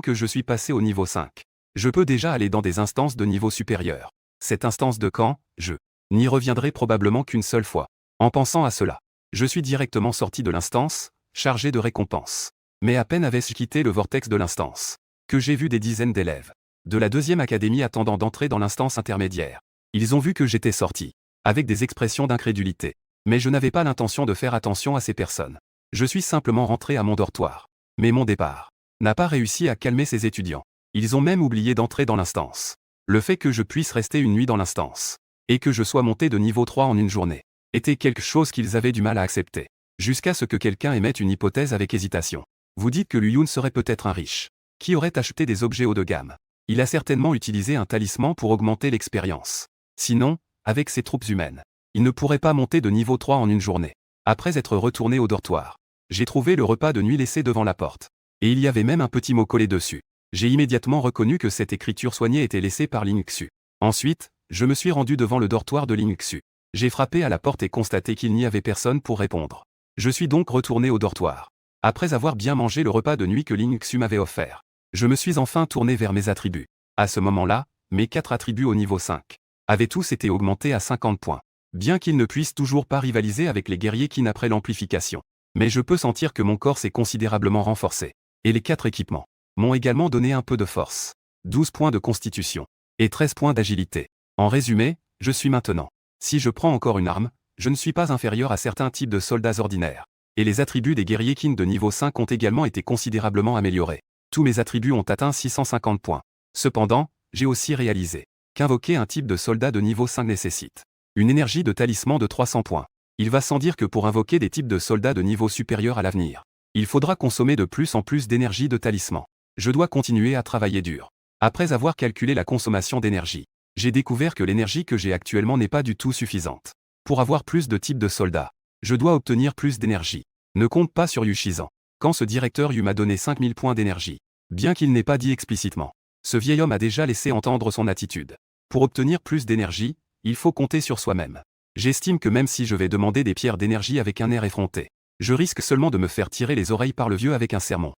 que je suis passé au niveau 5, je peux déjà aller dans des instances de niveau supérieur. Cette instance de camp, je n'y reviendrai probablement qu'une seule fois. En pensant à cela, je suis directement sorti de l'instance, chargé de récompenses. Mais à peine avais-je quitté le vortex de l'instance, que j'ai vu des dizaines d'élèves de la deuxième académie attendant d'entrer dans l'instance intermédiaire. Ils ont vu que j'étais sorti, avec des expressions d'incrédulité. Mais je n'avais pas l'intention de faire attention à ces personnes. Je suis simplement rentré à mon dortoir. Mais mon départ n'a pas réussi à calmer ces étudiants. Ils ont même oublié d'entrer dans l'instance. Le fait que je puisse rester une nuit dans l'instance, et que je sois monté de niveau 3 en une journée, était quelque chose qu'ils avaient du mal à accepter. Jusqu'à ce que quelqu'un émette une hypothèse avec hésitation. Vous dites que Luyun serait peut-être un riche, qui aurait acheté des objets haut de gamme. Il a certainement utilisé un talisman pour augmenter l'expérience. Sinon, avec ses troupes humaines, il ne pourrait pas monter de niveau 3 en une journée. Après être retourné au dortoir, j'ai trouvé le repas de nuit laissé devant la porte. Et il y avait même un petit mot collé dessus. J'ai immédiatement reconnu que cette écriture soignée était laissée par Ling Xu. Ensuite, je me suis rendu devant le dortoir de Ling Xu. J'ai frappé à la porte et constaté qu'il n'y avait personne pour répondre. Je suis donc retourné au dortoir. Après avoir bien mangé le repas de nuit que Ling Xu m'avait offert, je me suis enfin tourné vers mes attributs. À ce moment-là, mes 4 attributs au niveau 5 avaient tous été augmentés à 50 points. Bien qu'ils ne puissent toujours pas rivaliser avec les guerriers Qin après l'amplification. Mais je peux sentir que mon corps s'est considérablement renforcé. Et les 4 équipements m'ont également donné un peu de force. 12 points de constitution et 13 points d'agilité. En résumé, je suis maintenant. Si je prends encore une arme, je ne suis pas inférieur à certains types de soldats ordinaires. Et les attributs des guerriers Qin de niveau 5 ont également été considérablement améliorés. Tous mes attributs ont atteint 650 points. Cependant, j'ai aussi réalisé qu'invoquer un type de soldat de niveau 5 nécessite une énergie de talisman de 300 points. Il va sans dire que pour invoquer des types de soldats de niveau supérieur à l'avenir, il faudra consommer de plus en plus d'énergie de talisman. Je dois continuer à travailler dur. Après avoir calculé la consommation d'énergie, j'ai découvert que l'énergie que j'ai actuellement n'est pas du tout suffisante. Pour avoir plus de types de soldats, je dois obtenir plus d'énergie. Ne compte pas sur Yu Shizan. Quand ce directeur Yu m'a donné 5000 points d'énergie, bien qu'il n'ait pas dit explicitement, ce vieil homme a déjà laissé entendre son attitude. Pour obtenir plus d'énergie, il faut compter sur soi-même. J'estime que même si je vais demander des pierres d'énergie avec un air effronté, je risque seulement de me faire tirer les oreilles par le vieux avec un sermon.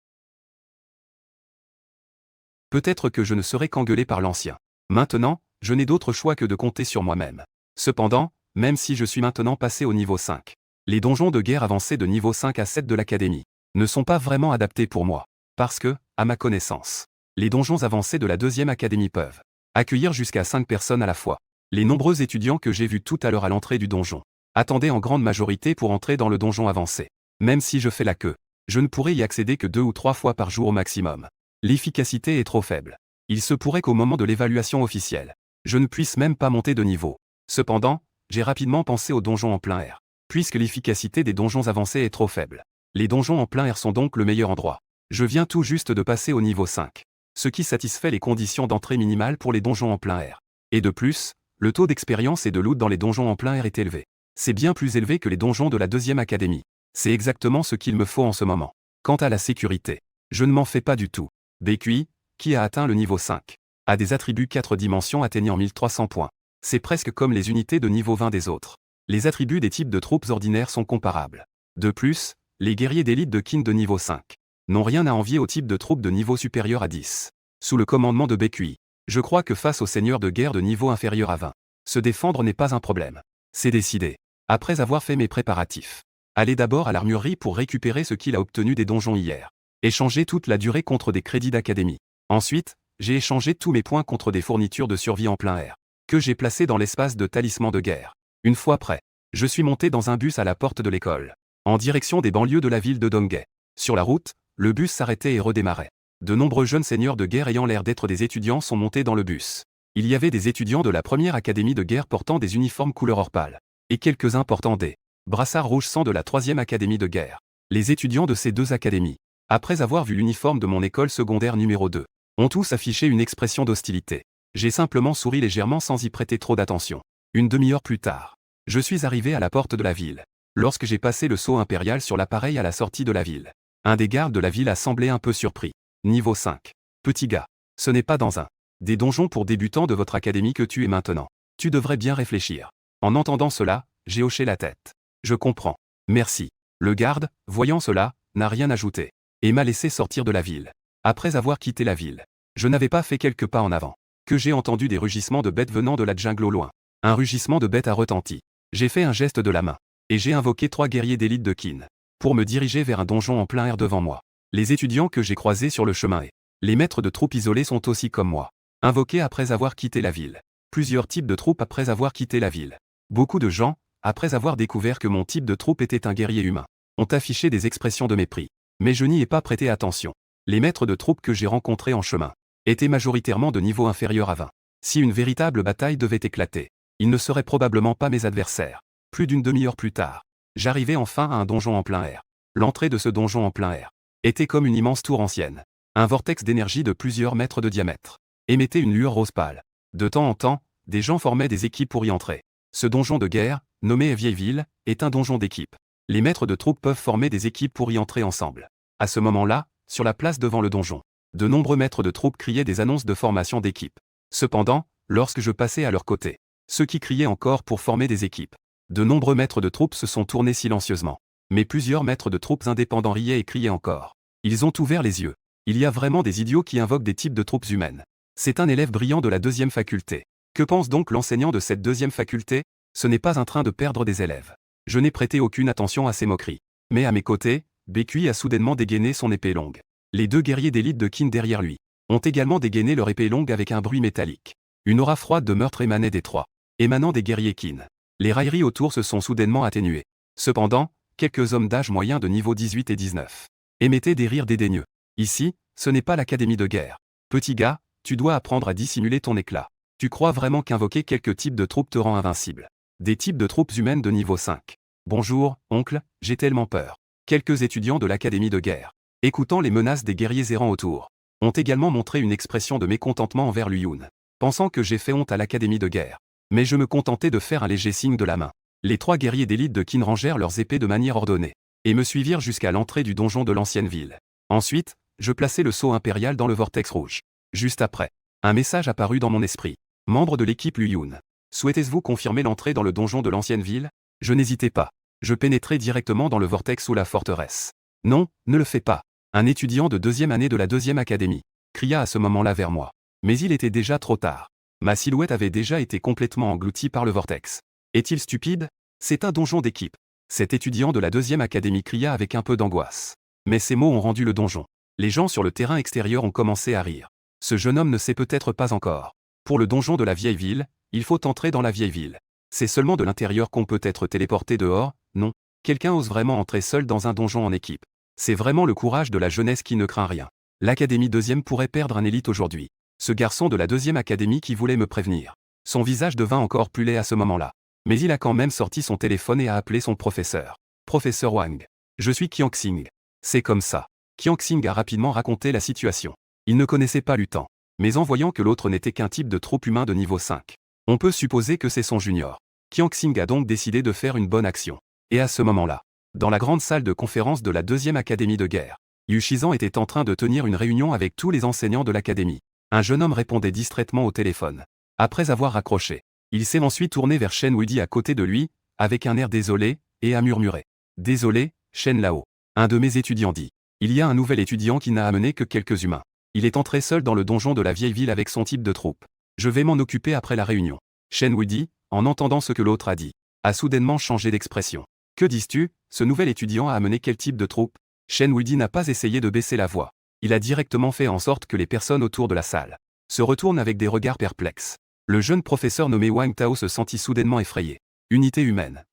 Peut-être que je ne serai qu'engueulé par l'ancien. Maintenant, je n'ai d'autre choix que de compter sur moi-même. Cependant, même si je suis maintenant passé au niveau 5, les donjons de guerre avancés de niveau 5 à 7 de l'académie ne sont pas vraiment adaptés pour moi. Parce que, à ma connaissance, les donjons avancés de la deuxième académie peuvent accueillir jusqu'à 5 personnes à la fois. Les nombreux étudiants que j'ai vus tout à l'heure à l'entrée du donjon attendaient en grande majorité pour entrer dans le donjon avancé. Même si je fais la queue, je ne pourrai y accéder que 2 ou 3 fois par jour au maximum. L'efficacité est trop faible. Il se pourrait qu'au moment de l'évaluation officielle, je ne puisse même pas monter de niveau. Cependant, j'ai rapidement pensé aux donjons en plein air, puisque l'efficacité des donjons avancés est trop faible. Les donjons en plein air sont donc le meilleur endroit. Je viens tout juste de passer au niveau 5, ce qui satisfait les conditions d'entrée minimales pour les donjons en plein air. Et de plus, le taux d'expérience et de loot dans les donjons en plein air est élevé. C'est bien plus élevé que les donjons de la deuxième académie. C'est exactement ce qu'il me faut en ce moment. Quant à la sécurité, je ne m'en fais pas du tout. BQI, qui a atteint le niveau 5, a des attributs 4 dimensions atteignant 1300 points. C'est presque comme les unités de niveau 20 des autres. Les attributs des types de troupes ordinaires sont comparables. De plus, les guerriers d'élite de Qin de niveau 5 n'ont rien à envier au type de troupes de niveau supérieur à 10. Sous le commandement de BQI, je crois que face aux seigneurs de guerre de niveau inférieur à 20, se défendre n'est pas un problème. C'est décidé. Après avoir fait mes préparatifs, allez d'abord à l'armurerie pour récupérer ce qu'il a obtenu des donjons hier. Échanger toute la durée contre des crédits d'académie. Ensuite, j'ai échangé tous mes points contre des fournitures de survie en plein air, que j'ai placées dans l'espace de talisman de guerre. Une fois prêt, je suis monté dans un bus à la porte de l'école, en direction des banlieues de la ville de Donghae. Sur la route, le bus s'arrêtait et redémarrait. De nombreux jeunes seigneurs de guerre ayant l'air d'être des étudiants sont montés dans le bus. Il y avait des étudiants de la première académie de guerre portant des uniformes couleur or pâle, et quelques-uns portant des brassards rouge sang de la troisième académie de guerre. Les étudiants de ces deux académies, après avoir vu l'uniforme de mon école secondaire numéro 2, ont tous affiché une expression d'hostilité. J'ai simplement souri légèrement sans y prêter trop d'attention. Une demi-heure plus tard, je suis arrivé à la porte de la ville. Lorsque j'ai passé le sceau impérial sur l'appareil à la sortie de la ville, un des gardes de la ville a semblé un peu surpris. Niveau 5. Petit gars, ce n'est pas dans un des donjons pour débutants de votre académie que tu es maintenant. Tu devrais bien réfléchir. En entendant cela, j'ai hoché la tête. Je comprends. Merci. Le garde, voyant cela, n'a rien ajouté, et m'a laissé sortir de la ville. Après avoir quitté la ville, je n'avais pas fait quelques pas en avant, que j'ai entendu des rugissements de bêtes venant de la jungle au loin. Un rugissement de bête a retenti. J'ai fait un geste de la main. Et j'ai invoqué 3 guerriers d'élite de Qin. Pour me diriger vers un donjon en plein air devant moi. Les étudiants que j'ai croisés sur le chemin et les maîtres de troupes isolés sont aussi comme moi. Invoqués après avoir quitté la ville. Plusieurs types de troupes après avoir quitté la ville. Beaucoup de gens, après avoir découvert que mon type de troupe était un guerrier humain, ont affiché des expressions de mépris. Mais je n'y ai pas prêté attention. Les maîtres de troupes que j'ai rencontrés en chemin étaient majoritairement de niveau inférieur à 20. Si une véritable bataille devait éclater, ils ne seraient probablement pas mes adversaires. Plus d'une demi-heure plus tard, j'arrivais enfin à un donjon en plein air. L'entrée de ce donjon en plein air était comme une immense tour ancienne. Un vortex d'énergie de plusieurs mètres de diamètre émettait une lueur rose pâle. De temps en temps, des gens formaient des équipes pour y entrer. Ce donjon de guerre, nommé Vieille Ville, est un donjon d'équipe. Les maîtres de troupes peuvent former des équipes pour y entrer ensemble. À ce moment-là, sur la place devant le donjon, de nombreux maîtres de troupes criaient des annonces de formation d'équipe. Cependant, lorsque je passais à leur côté, ceux qui criaient encore pour former des équipes, de nombreux maîtres de troupes se sont tournés silencieusement. Mais plusieurs maîtres de troupes indépendants riaient et criaient encore. Ils ont ouvert les yeux. Il y a vraiment des idiots qui invoquent des types de troupes humaines. C'est un élève brillant de la 2e faculté. Que pense donc l'enseignant de cette 2e faculté? Ce n'est pas un train de perdre des élèves. Je n'ai prêté aucune attention à ces moqueries. Mais à mes côtés, Bekui a soudainement dégainé son épée longue. Les 2 guerriers d'élite de Qin derrière lui ont également dégainé leur épée longue avec un bruit métallique. Une aura froide de meurtre émanait des 3, émanant des guerriers Qin. Les railleries autour se sont soudainement atténuées. Cependant, quelques hommes d'âge moyen de niveau 18 et 19 émettaient des rires dédaigneux. Ici, ce n'est pas l'académie de guerre. Petit gars, tu dois apprendre à dissimuler ton éclat. Tu crois vraiment qu'invoquer quelques types de troupes te rend invincible? Des types de troupes humaines de niveau 5. Bonjour, oncle, j'ai tellement peur. Quelques étudiants de l'académie de guerre, écoutant les menaces des guerriers errants autour, ont également montré une expression de mécontentement envers Lu Yun, pensant que j'ai fait honte à l'académie de guerre. Mais je me contentais de faire un léger signe de la main. Les 3 guerriers d'élite de Qin rangèrent leurs épées de manière ordonnée, et me suivirent jusqu'à l'entrée du donjon de l'ancienne ville. Ensuite, je plaçai le sceau impérial dans le vortex rouge. Juste après, un message apparut dans mon esprit. Membre de l'équipe Lu Yun, souhaitez-vous confirmer l'entrée dans le donjon de l'ancienne ville? Je n'hésitais pas. Je pénétrai directement dans le vortex ou la forteresse. Non, ne le fais pas. Un étudiant de 2e année de la 2e académie cria à ce moment-là vers moi. Mais il était déjà trop tard. Ma silhouette avait déjà été complètement engloutie par le vortex. Est-il stupide? C'est un donjon d'équipe. Cet étudiant de la 2e académie cria avec un peu d'angoisse. Mais ces mots ont rendu le donjon. Les gens sur le terrain extérieur ont commencé à rire. Ce jeune homme ne sait peut-être pas encore. Pour le donjon de la vieille ville, il faut entrer dans la vieille ville. C'est seulement de l'intérieur qu'on peut être téléporté dehors, non? Quelqu'un ose vraiment entrer seul dans un donjon en équipe. C'est vraiment le courage de la jeunesse qui ne craint rien. L'académie 2e pourrait perdre un élite aujourd'hui. Ce garçon de la 2e académie qui voulait me prévenir. Son visage devint encore plus laid à ce moment-là. Mais il a quand même sorti son téléphone et a appelé son professeur. Professeur Wang. Je suis Qianxing. C'est comme ça. Qianxing a rapidement raconté la situation. Il ne connaissait pas Lu Tan. Mais en voyant que l'autre n'était qu'un type de troupe humain de niveau 5, on peut supposer que c'est son junior. Qianxing a donc décidé de faire une bonne action. Et à ce moment-là, dans la grande salle de conférence de la 2e académie de guerre, Yu Shizan était en train de tenir une réunion avec tous les enseignants de l'académie. Un jeune homme répondait distraitement au téléphone. Après avoir raccroché, il s'est ensuite tourné vers Shen Wuidi à côté de lui, avec un air désolé, et a murmuré. Désolé, Shen Lao. Un de mes étudiants dit. Il y a un nouvel étudiant qui n'a amené que quelques humains. Il est entré seul dans le donjon de la vieille ville avec son type de troupe. Je vais m'en occuper après la réunion. Shen Wuidi, en entendant ce que l'autre a dit, a soudainement changé d'expression. Que dis-tu? Ce nouvel étudiant a amené quel type de troupe? Shen Wuidi n'a pas essayé de baisser la voix. Il a directement fait en sorte que les personnes autour de la salle se retournent avec des regards perplexes. Le jeune professeur nommé Wang Tao se sentit soudainement effrayé. Unité humaine.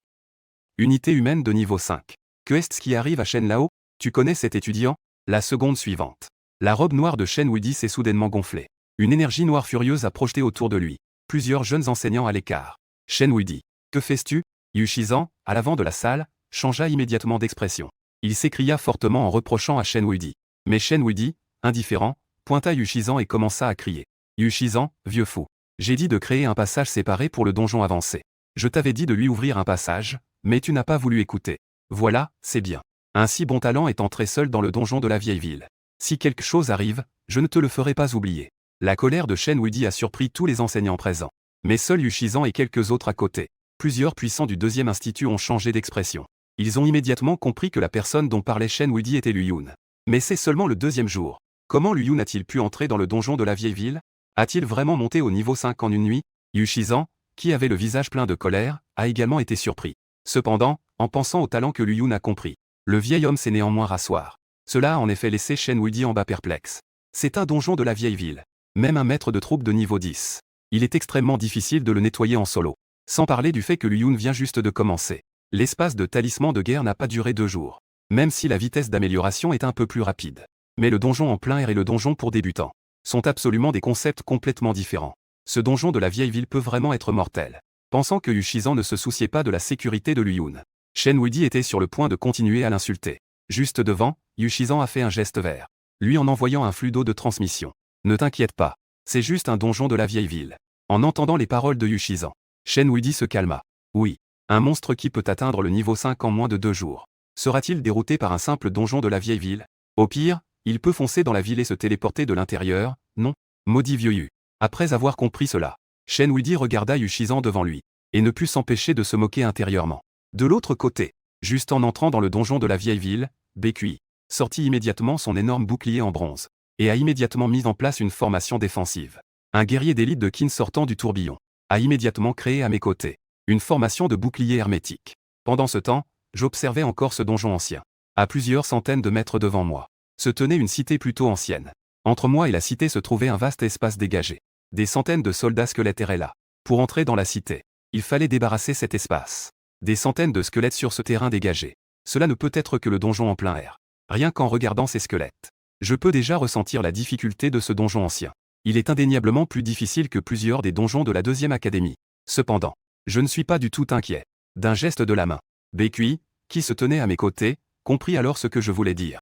Unité humaine de niveau 5. Que est-ce qui arrive à Shen Lao? Tu connais cet étudiant? La seconde suivante. La robe noire de Shen Wuidi s'est soudainement gonflée. Une énergie noire furieuse a projeté autour de lui. Plusieurs jeunes enseignants à l'écart. Shen Wuidi. Que fais-tu? Yu Shizan, à l'avant de la salle, changea immédiatement d'expression. Il s'écria fortement en reprochant à Shen Wuidi. Mais Shen Wuidi, indifférent, pointa Yu Shizan et commença à crier. Yu Shizan, vieux fou. J'ai dit de créer un passage séparé pour le donjon avancé. Je t'avais dit de lui ouvrir un passage, mais tu n'as pas voulu écouter. Voilà, c'est bien. Un si bon talent est entré seul dans le donjon de la vieille ville. Si quelque chose arrive, je ne te le ferai pas oublier. La colère de Shen Wuidi a surpris tous les enseignants présents. Mais seul Yu Shizan et quelques autres à côté. Plusieurs puissants du 2e institut ont changé d'expression. Ils ont immédiatement compris que la personne dont parlait Shen Wuidi était Lu Yun. Mais c'est seulement le 2e jour. Comment Lu Yun a-t-il pu entrer dans le donjon de la vieille ville? A-t-il vraiment monté au niveau 5 en une nuit? Yu Shizan, qui avait le visage plein de colère, a également été surpris. Cependant, en pensant au talent que Lu Yun a compris, le vieil homme s'est néanmoins rasseoir. Cela a en effet laissé Shen Wuidi en bas perplexe. C'est un donjon de la vieille ville. Même un maître de troupe de niveau 10. Il est extrêmement difficile de le nettoyer en solo. Sans parler du fait que Lu Yun vient juste de commencer. L'espace de talisman de guerre n'a pas duré 2 jours. Même si la vitesse d'amélioration est un peu plus rapide. Mais le donjon en plein air et le donjon pour débutants sont absolument des concepts complètement différents. Ce donjon de la vieille ville peut vraiment être mortel. Pensant que Yu Shizan ne se souciait pas de la sécurité de Lu Yun, Shen Wuidi était sur le point de continuer à l'insulter. Juste devant, Yu Shizan a fait un geste vert, lui en envoyant un flux d'eau de transmission. Ne t'inquiète pas, c'est juste un donjon de la vieille ville. En entendant les paroles de Yu Shizan, Shen Wuidi se calma. Oui, un monstre qui peut atteindre le niveau 5 en moins de 2 jours. Sera-t-il dérouté par un simple donjon de la vieille ville? Au pire, il peut foncer dans la ville et se téléporter de l'intérieur, non? Maudit vieux Yu. Après avoir compris cela, Shen Wuidi regarda Yu Shizan devant lui, et ne put s'empêcher de se moquer intérieurement. De l'autre côté, juste en entrant dans le donjon de la vieille ville, Baekhui sortit immédiatement son énorme bouclier en bronze, et a immédiatement mis en place une formation défensive. Un guerrier d'élite de Qin sortant du tourbillon a immédiatement créé à mes côtés une formation de bouclier hermétique. Pendant ce temps, j'observais encore ce donjon ancien. À plusieurs centaines de mètres devant moi, se tenait une cité plutôt ancienne. Entre moi et la cité se trouvait un vaste espace dégagé. Des centaines de soldats squelettes erraient là. Pour entrer dans la cité, il fallait débarrasser cet espace. Des centaines de squelettes sur ce terrain dégagé. Cela ne peut être que le donjon en plein air. Rien qu'en regardant ces squelettes, je peux déjà ressentir la difficulté de ce donjon ancien. Il est indéniablement plus difficile que plusieurs des donjons de la deuxième académie. Cependant, je ne suis pas du tout inquiet. D'un geste de la main, Baekhui, qui se tenait à mes côtés, comprit alors ce que je voulais dire.